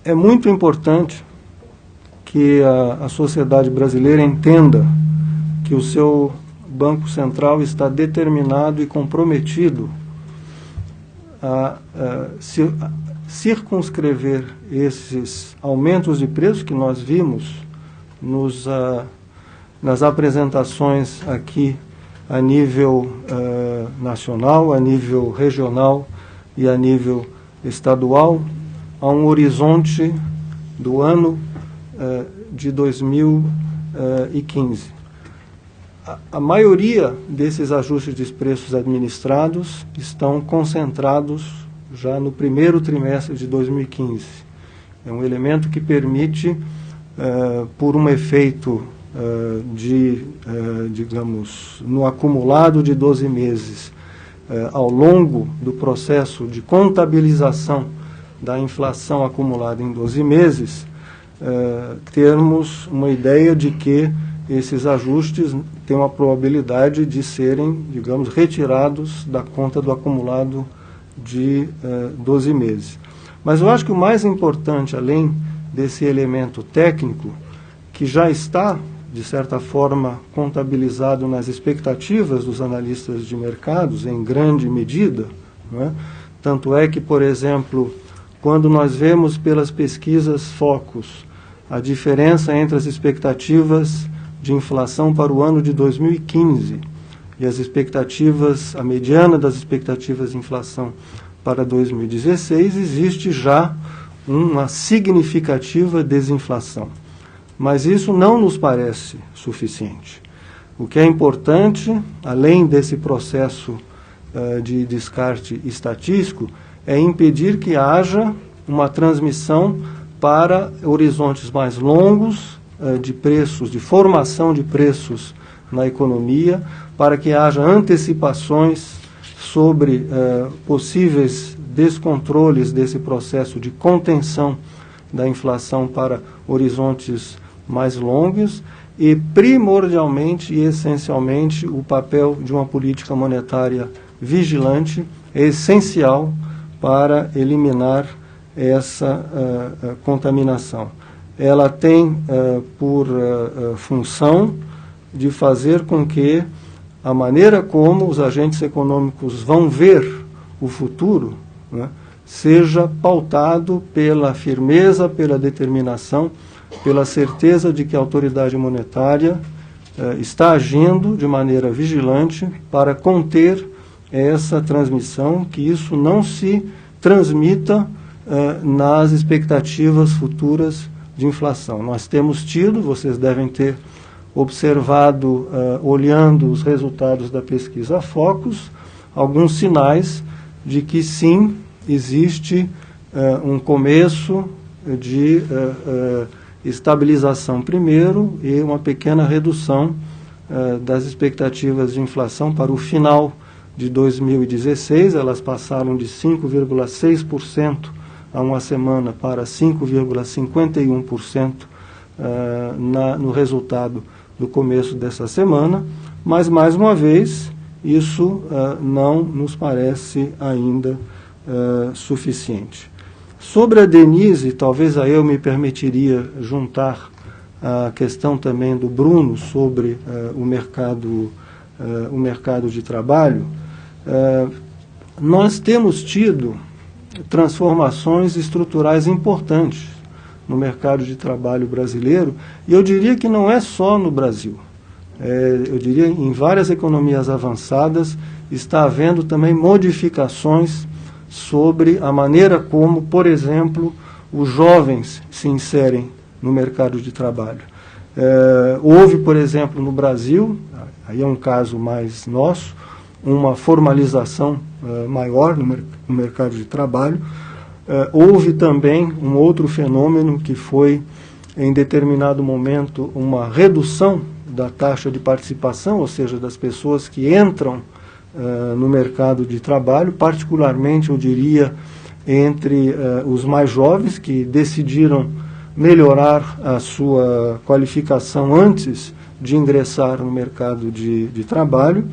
É muito importante que a sociedade brasileira entenda que o seu Banco Central está determinado e comprometido a circunscrever esses aumentos de preço que nós vimos nas apresentações aqui a nível nacional, a nível regional e a nível estadual, a um horizonte do ano de 2015. A maioria desses ajustes de preços administrados estão concentrados já no primeiro trimestre de 2015. É um elemento que permite, por um efeito digamos, no acumulado de 12 meses, ao longo do processo de contabilização da inflação acumulada em 12 meses, termos uma ideia de que esses ajustes têm uma probabilidade de serem, digamos, retirados da conta do acumulado de 12 meses. Mas eu acho que o mais importante, além desse elemento técnico, que já está, de certa forma, contabilizado nas expectativas dos analistas de mercados, em grande medida, não é? Tanto é que, por exemplo, quando nós vemos pelas pesquisas Focus a diferença entre as expectativas de inflação para o ano de 2015 e as expectativas, a mediana das expectativas de inflação para 2016, existe já uma significativa desinflação. Mas isso não nos parece suficiente. O que é importante, além desse processo de descarte estatístico, é impedir que haja uma transmissão para horizontes mais longos de preços, de formação de preços na economia, para que haja antecipações sobre possíveis descontroles desse processo de contenção da inflação para horizontes mais longos e, primordialmente e essencialmente, o papel de uma política monetária vigilante é essencial para eliminar essa contaminação. Ela tem por função de fazer com que a maneira como os agentes econômicos vão ver o futuro, né, seja pautado pela firmeza, pela determinação, pela certeza de que a autoridade monetária está agindo de maneira vigilante para conter essa transmissão, que isso não se transmita nas expectativas futuras de inflação. Nós temos tido, vocês devem ter observado, olhando os resultados da pesquisa Focus, alguns sinais de que sim, existe um começo de estabilização primeiro e uma pequena redução das expectativas de inflação para o final de 2016. Elas passaram de 5,6% há uma semana para 5,51% no resultado do começo dessa semana, mas, mais uma vez, isso não nos parece ainda suficiente. Sobre a Denise, talvez aí eu me permitiria juntar a questão também do Bruno sobre o mercado de trabalho. Nós temos tido transformações estruturais importantes no mercado de trabalho brasileiro, e eu diria que não é só no Brasil. Eu diria em várias economias avançadas está havendo também modificações sobre a maneira como, por exemplo, os jovens se inserem no mercado de trabalho. Houve, por exemplo, no Brasil, aí é um caso mais nosso, uma formalização maior no mercado de trabalho. Houve também um outro fenômeno que foi, em determinado momento, uma redução da taxa de participação, ou seja, das pessoas que entram no mercado de trabalho, particularmente, eu diria, entre os mais jovens, que decidiram melhorar a sua qualificação antes de ingressar no mercado de trabalho.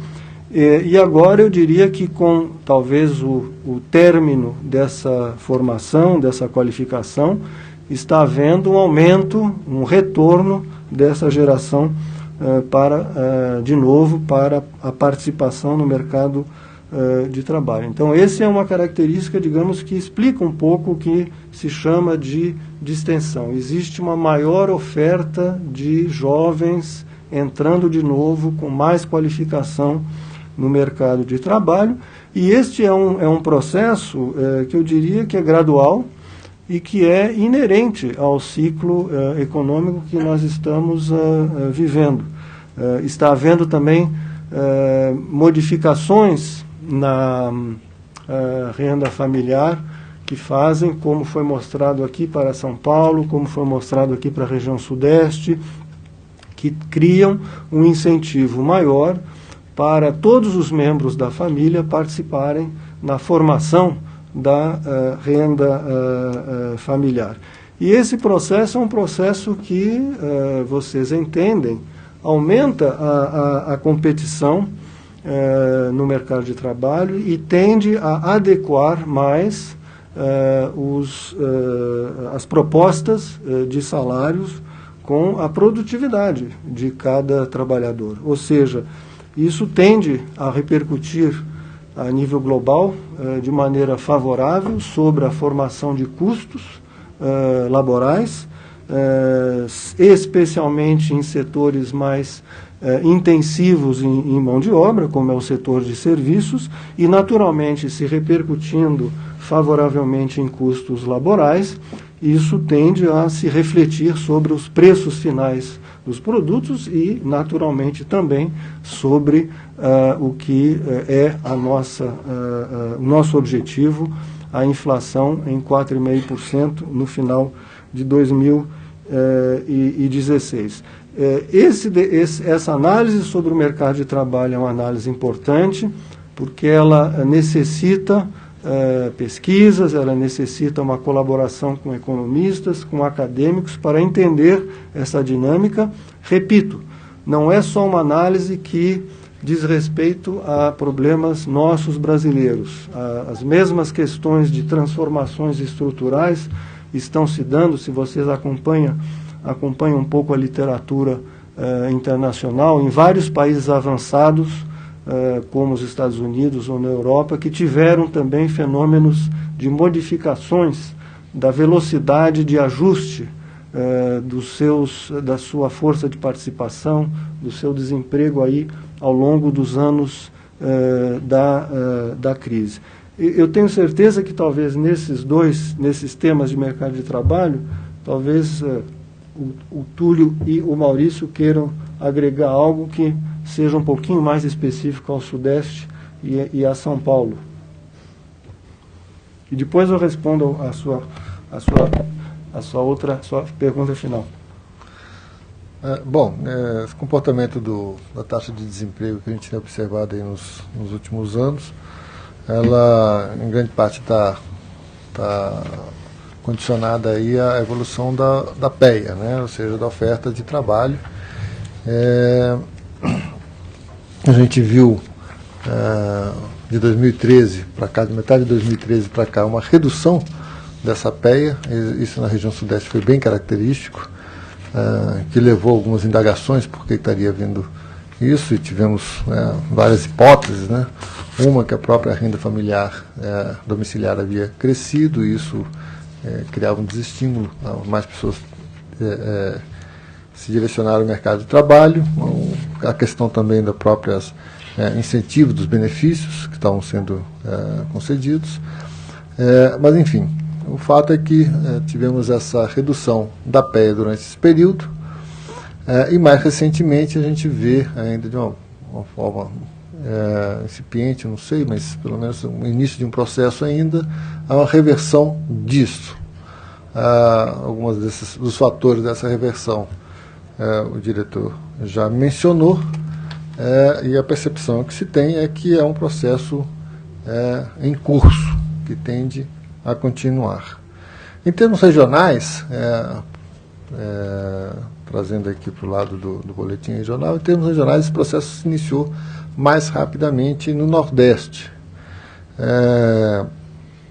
E agora eu diria que com talvez o término dessa formação, dessa qualificação, está havendo um aumento, um retorno dessa geração de novo, para a participação no mercado de trabalho. Então, essa é uma característica, digamos, que explica um pouco o que se chama de distensão. Existe uma maior oferta de jovens entrando de novo com mais qualificação no mercado de trabalho, e este é um processo que eu diria que é gradual e que é inerente ao ciclo econômico que nós estamos vivendo. Está havendo também modificações na renda familiar que fazem, como foi mostrado aqui para São Paulo, como foi mostrado aqui para a região sudeste, que criam um incentivo maior para todos os membros da família participarem na formação da renda familiar. E esse processo é um processo que, vocês entendem, aumenta a competição no mercado de trabalho e tende a adequar mais as propostas de salários com a produtividade de cada trabalhador. Ou seja, isso tende a repercutir a nível global de maneira favorável sobre a formação de custos laborais, especialmente em setores mais intensivos em mão de obra, como é o setor de serviços, e naturalmente se repercutindo favoravelmente em custos laborais, isso tende a se refletir sobre os preços finais dos produtos e, naturalmente, também sobre o que é o nosso objetivo, a inflação em 4,5% no final de 2016. Essa análise sobre o mercado de trabalho é uma análise importante, porque ela necessita pesquisas, ela necessita uma colaboração com economistas, com acadêmicos, para entender essa dinâmica. Repito, não é só uma análise que diz respeito a problemas nossos brasileiros. As mesmas questões de transformações estruturais estão se dando, se vocês acompanham um pouco a literatura internacional, em vários países avançados, como os Estados Unidos ou na Europa, que tiveram também fenômenos de modificações da velocidade de ajuste da sua força de participação, do seu desemprego aí ao longo dos anos da crise. Eu tenho certeza que talvez nesses temas de mercado de trabalho, talvez o Túlio e o Maurício queiram agregar algo que seja um pouquinho mais específico ao Sudeste e a São Paulo. E depois eu respondo a sua pergunta final. Esse comportamento da taxa de desemprego que a gente tem observado aí nos últimos anos, ela em grande parte está condicionada aí à evolução da PEA, né? Ou seja, da oferta de trabalho. A gente viu de 2013 para cá, de metade de 2013 para cá, uma redução dessa PEA. Isso na região sudeste foi bem característico, que levou algumas indagações por que estaria vindo isso, e tivemos várias hipóteses, né? Uma, que a própria renda familiar domiciliar havia crescido, e isso criava um desestímulo, mais pessoas se direcionaram ao mercado de trabalho. A questão também da próprias incentivo dos benefícios que estavam sendo concedidos. Mas, enfim, o fato é que tivemos essa redução da PEA durante esse período, e mais recentemente a gente vê, ainda de uma forma incipiente, não sei, mas pelo menos o início de um processo ainda, a uma reversão disso. Alguns dos fatores dessa reversão o diretor já mencionou, e a percepção que se tem é que é um processo em curso, que tende a continuar. Em termos regionais, trazendo aqui para o lado do boletim regional, em termos regionais, esse processo se iniciou mais rapidamente no Nordeste.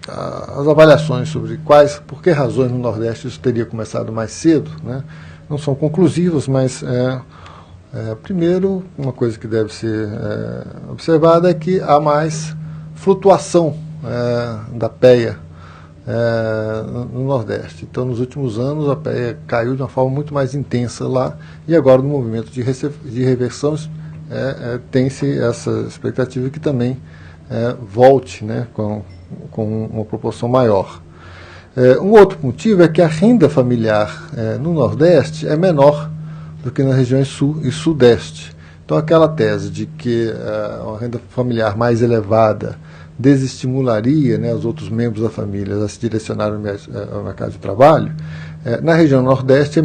As avaliações sobre por que razões no Nordeste isso teria começado mais cedo, né, não são conclusivas, mas primeiro, uma coisa que deve ser observada é que há mais flutuação da PEA no Nordeste. Então, nos últimos anos, a PEA caiu de uma forma muito mais intensa lá, e agora, no movimento de reversão, tem-se essa expectativa que também volte, né, com uma proporção maior. Um outro motivo é que a renda familiar no Nordeste é menor do que nas regiões Sul e Sudeste. Então, aquela tese de que uma renda familiar mais elevada desestimularia, né, os outros membros da família a se direcionarem ao mercado de trabalho, na região Nordeste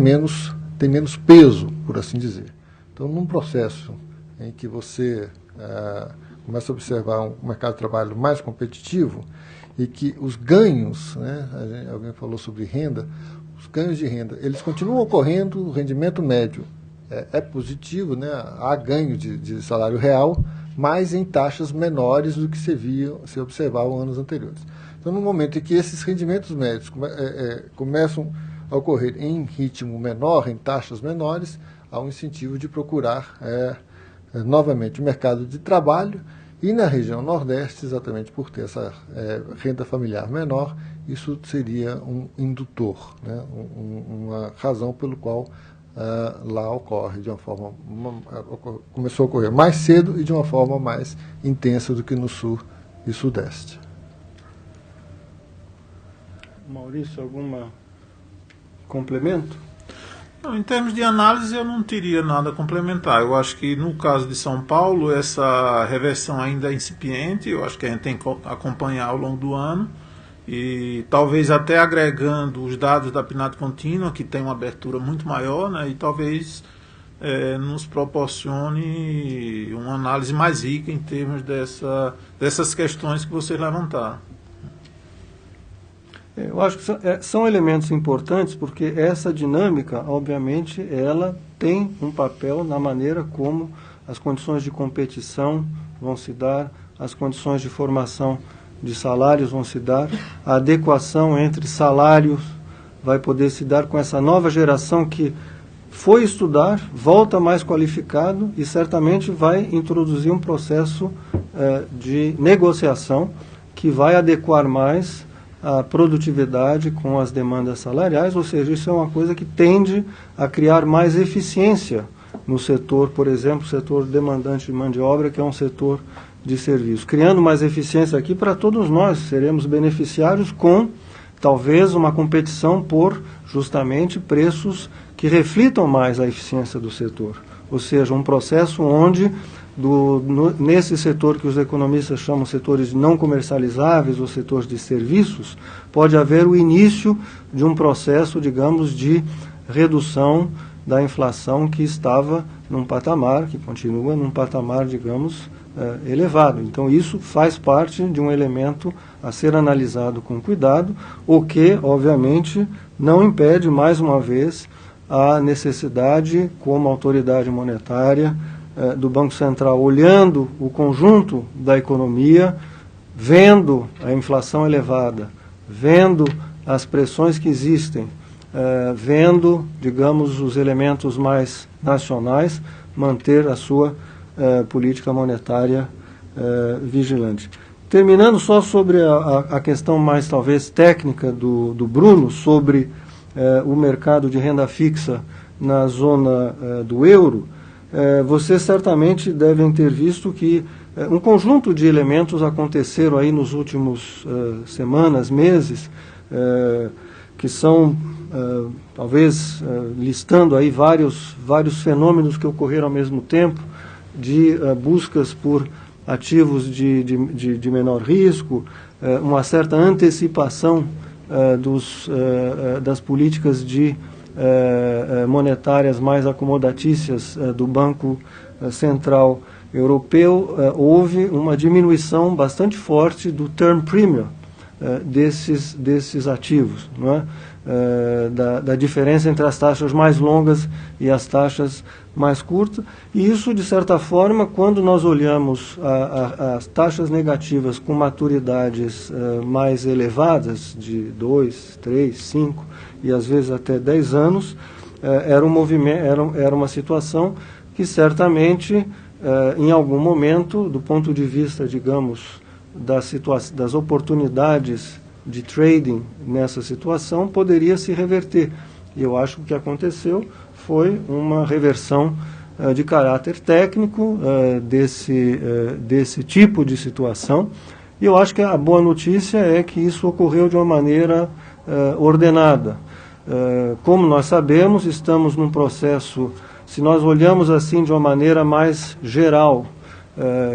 tem menos peso, por assim dizer. Então, num processo em que você começa a observar um mercado de trabalho mais competitivo, e que os ganhos, né, alguém falou sobre renda, os ganhos de renda, eles continuam ocorrendo, o rendimento médio é positivo, né, há ganho de salário real, mas em taxas menores do que se observavam anos anteriores. Então, no momento em que esses rendimentos médios começam a ocorrer em ritmo menor, em taxas menores, há um incentivo de procurar novamente o mercado de trabalho, e na região Nordeste, exatamente por ter essa renda familiar menor, isso seria um indutor, né? Uma razão pelo qual lá ocorre de uma forma começou a ocorrer mais cedo e de uma forma mais intensa do que no Sul e Sudeste. Maurício, algum complemento? Não, em termos de análise, eu não teria nada a complementar. Eu acho que no caso de São Paulo, essa reversão ainda é incipiente. Eu acho que a gente tem que acompanhar ao longo do ano. E talvez até agregando os dados da PNAD contínua, que tem uma abertura muito maior, né, e talvez nos proporcione uma análise mais rica em termos dessas questões que vocês levantaram. Eu acho que são elementos importantes, porque essa dinâmica, obviamente, ela tem um papel na maneira como as condições de competição vão se dar, as condições de formação de salários vão se dar, a adequação entre salários vai poder se dar com essa nova geração que foi estudar, volta mais qualificado e certamente vai introduzir um processo de negociação que vai adequar mais a produtividade com as demandas salariais, ou seja, isso é uma coisa que tende a criar mais eficiência no setor, por exemplo, setor demandante de mão de obra, que é um setor de serviço. Criando mais eficiência aqui para todos nós, seremos beneficiários com, talvez, uma competição por, justamente, preços que reflitam mais a eficiência do setor. Ou seja, um processo onde, nesse setor que os economistas chamam setores não comercializáveis ou setores de serviços, pode haver o início de um processo, digamos, de redução da inflação que estava num patamar, que continua num patamar, digamos, elevado. Então, isso faz parte de um elemento a ser analisado com cuidado, o que, obviamente, não impede, mais uma vez, a necessidade, como autoridade monetária, do Banco Central, olhando o conjunto da economia, vendo a inflação elevada, vendo as pressões que existem, vendo, digamos, os elementos mais nacionais, manter a sua política monetária vigilante. Terminando só sobre a questão mais, talvez, técnica do Bruno, sobre o mercado de renda fixa na zona do euro, vocês certamente devem ter visto que um conjunto de elementos aconteceram aí nos últimos semanas, meses, que são, talvez, listando aí vários fenômenos que ocorreram ao mesmo tempo, de buscas por ativos de menor risco, uma certa antecipação das políticas monetárias mais acomodatícias do Banco Central Europeu. Houve uma diminuição bastante forte do term premium desses ativos, não é? Da diferença entre as taxas mais longas e as taxas mais curtas, e isso, de certa forma, quando nós olhamos as taxas negativas com maturidades mais elevadas, de 2, 3, 5 e às vezes até 10 anos, era uma situação que certamente, em algum momento, do ponto de vista, digamos, das oportunidades de trading nessa situação, poderia se reverter. E eu acho que o que aconteceu foi uma reversão de caráter técnico desse tipo de situação. E eu acho que a boa notícia é que isso ocorreu de uma maneira ordenada. Como nós sabemos, estamos num processo, se nós olhamos assim de uma maneira mais geral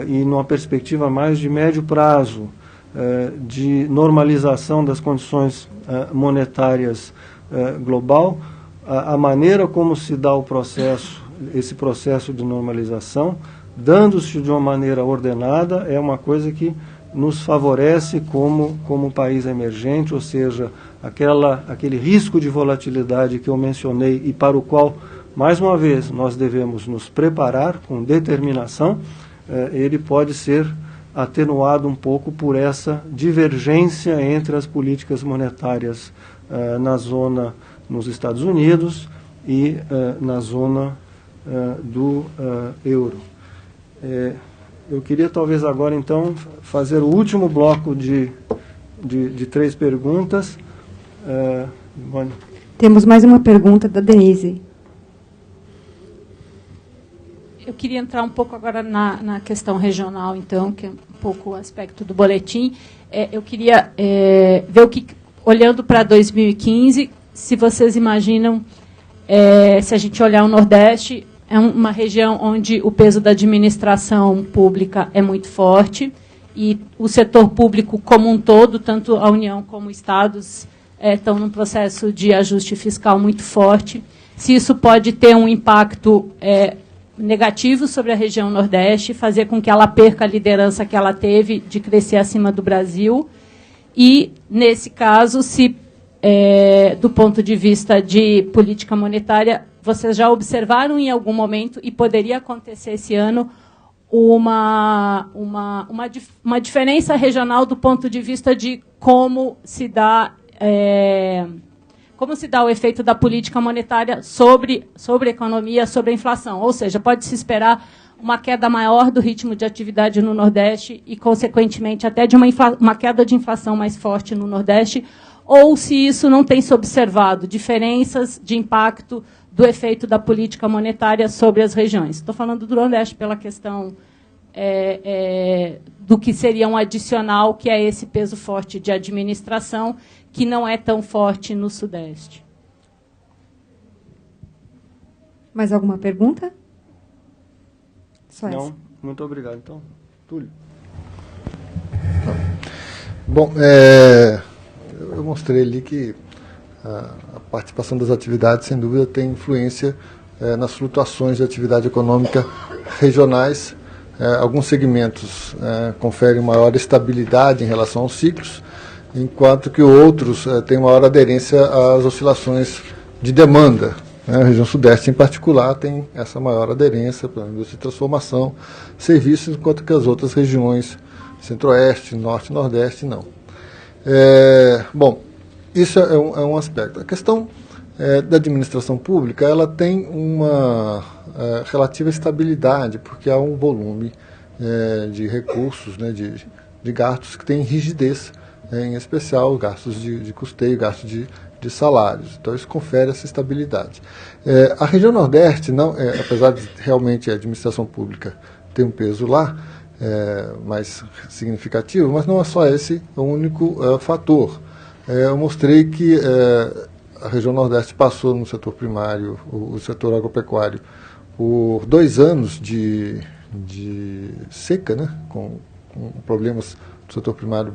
e numa perspectiva mais de médio prazo, de normalização das condições monetárias global, a maneira como se dá esse processo de normalização, dando-se de uma maneira ordenada, é uma coisa que nos favorece como país emergente, ou seja, aquele risco de volatilidade que eu mencionei e para o qual, mais uma vez, nós devemos nos preparar com determinação, ele pode ser atenuado um pouco por essa divergência entre as políticas monetárias na zona nos Estados Unidos e na zona do euro. Eu queria talvez agora então fazer o último bloco de 3 perguntas. Temos mais uma pergunta da Denise. Eu queria entrar um pouco agora na questão regional, então, que é um pouco o aspecto do boletim. Eu queria ver olhando para 2015, se vocês imaginam, se a gente olhar o Nordeste, é uma região onde o peso da administração pública é muito forte e o setor público como um todo, tanto a União como estados, estão num processo de ajuste fiscal muito forte. Se isso pode ter um impacto negativo sobre a região Nordeste, fazer com que ela perca a liderança que ela teve de crescer acima do Brasil. E, nesse caso, se, do ponto de vista de política monetária, vocês já observaram em algum momento, e poderia acontecer esse ano, uma diferença regional do ponto de vista de como se dá o efeito da política monetária sobre a economia, sobre a inflação. Ou seja, pode-se esperar uma queda maior do ritmo de atividade no Nordeste e, consequentemente, até de uma queda de inflação mais forte no Nordeste, ou se isso não tem se observado, diferenças de impacto do efeito da política monetária sobre as regiões. Estou falando do Nordeste pela questão do que seria um adicional, que é esse peso forte de administração, que não é tão forte no Sudeste. Mais alguma pergunta? Só não, essa. Muito obrigado. Então, Túlio. Bom, eu mostrei ali que a participação das atividades, sem dúvida, tem influência nas flutuações de atividade econômica regionais. Alguns segmentos conferem maior estabilidade em relação aos ciclos, enquanto que outros têm maior aderência às oscilações de demanda. A região Sudeste, em particular, tem essa maior aderência para a indústria de transformação, serviços, enquanto que as outras regiões, Centro-Oeste, Norte e Nordeste, não. Bom, isso é um aspecto. A questão da administração pública, ela tem uma relativa estabilidade, porque há um volume de recursos, né, de gastos que tem rigidez, em especial gastos de custeio, gastos de salários. Então, isso confere essa estabilidade. A região Nordeste, não, apesar de realmente a administração pública ter um peso lá, mais significativo, mas não é só esse o único fator. Eu mostrei que a região Nordeste passou no setor primário, o setor agropecuário, por 2 anos de seca, né, com problemas do setor primário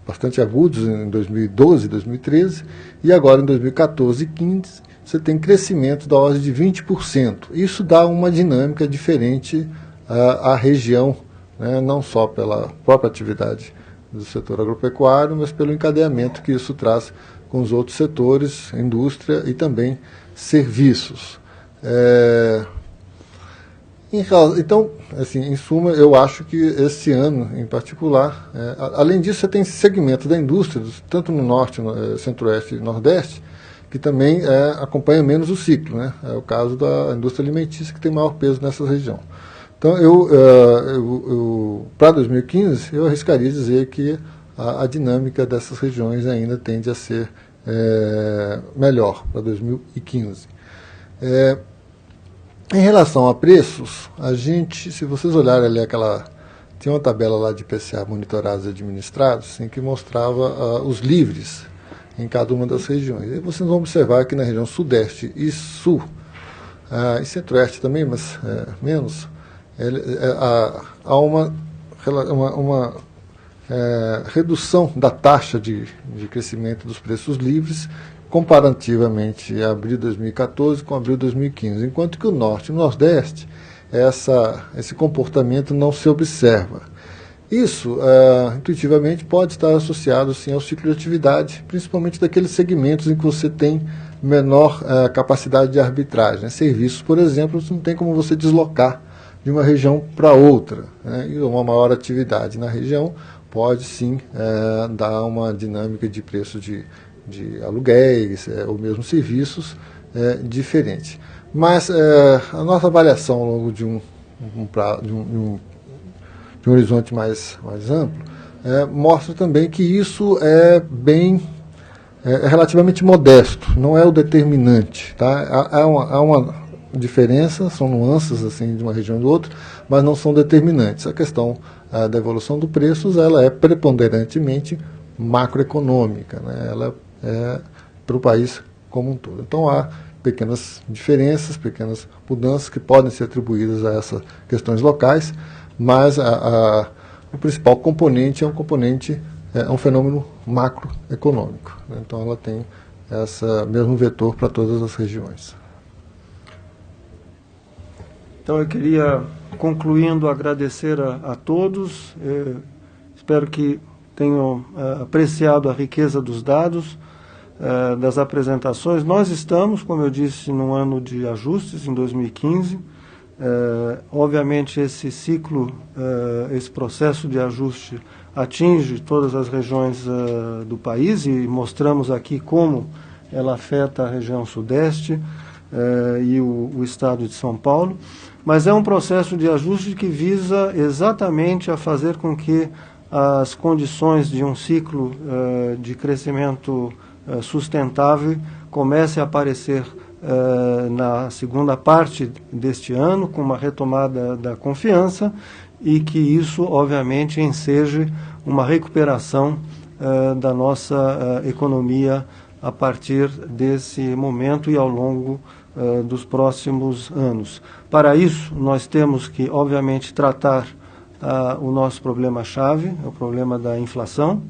bastante agudos em 2012, 2013, e agora em 2014 e 2015 você tem crescimento da ordem de 20%. Isso dá uma dinâmica diferente à região, né, não só pela própria atividade do setor agropecuário, mas pelo encadeamento que isso traz com os outros setores, indústria e também serviços. Então, assim, em suma, eu acho que esse ano, em particular, além disso, você tem segmento da indústria, tanto no Norte, Centro-Oeste e Nordeste, que também acompanha menos o ciclo, né? É o caso da indústria alimentícia, que tem maior peso nessa região. Então, para 2015, eu arriscaria dizer que a dinâmica dessas regiões ainda tende a ser melhor para 2015. Em relação a preços, a gente, se vocês olharem ali tinha uma tabela lá de IPCA monitorados e administrados, em que mostrava os livres em cada uma das regiões. E vocês vão observar que na região Sudeste e Sul, e Centro-Oeste também, mas menos, há uma redução da taxa de crescimento dos preços livres comparativamente a abril de 2014 com abril de 2015, enquanto que o Norte e o Nordeste, esse comportamento não se observa. Isso, intuitivamente, pode estar associado sim, ao ciclo de atividade, principalmente daqueles segmentos em que você tem menor capacidade de arbitragem. Serviços, por exemplo, não tem como você deslocar de uma região para outra, né? E uma maior atividade na região pode sim dar uma dinâmica de preço de aluguéis ou mesmo serviços diferente. Mas a nossa avaliação ao longo de um horizonte mais amplo mostra também que isso é relativamente modesto, não é o determinante. Tá? Há uma diferença, são nuances assim, de uma região e do outro, mas não são determinantes. A questão da evolução dos preços ela é preponderantemente macroeconômica, né? Ela é para o país como um todo. Então há pequenas diferenças, pequenas mudanças que podem ser atribuídas a essas questões locais, mas o principal componente é um fenômeno macroeconômico, né? Então ela tem esse mesmo vetor para todas as regiões. Então eu queria, concluindo, agradecer a todos. Espero que tenham apreciado a riqueza dos dados, das apresentações. Nós estamos, como eu disse, num ano de ajustes, em 2015. Obviamente esse ciclo, esse processo de ajuste atinge todas as regiões do país, e mostramos aqui como ela afeta a região sudeste e o estado de São Paulo. Mas é um processo de ajuste que visa exatamente a fazer com que as condições de um ciclo de crescimento sustentável comecem a aparecer na segunda parte deste ano, com uma retomada da confiança, e que isso, obviamente, enseje uma recuperação da nossa economia a partir desse momento e ao longo dos próximos anos. Para isso, nós temos que, obviamente, tratar o nosso problema-chave, o problema da inflação,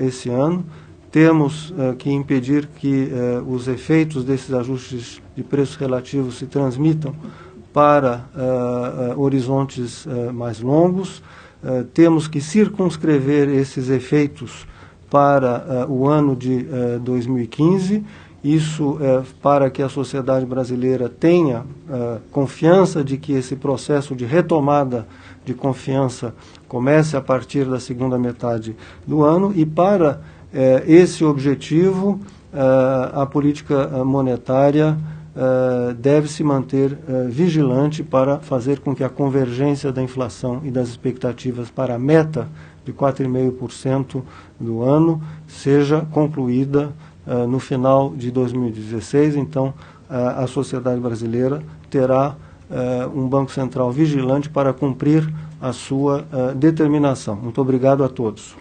esse ano. Temos que impedir que os efeitos desses ajustes de preços relativos se transmitam para horizontes mais longos. Temos que circunscrever esses efeitos para o ano de 2015. Isso para que a sociedade brasileira tenha confiança de que esse processo de retomada de confiança comece a partir da segunda metade do ano, e para esse objetivo a política monetária deve se manter vigilante para fazer com que a convergência da inflação e das expectativas para a meta de 4,5% do ano seja concluída no final de 2016. Então, a sociedade brasileira terá um Banco Central vigilante para cumprir a sua determinação. Muito obrigado a todos.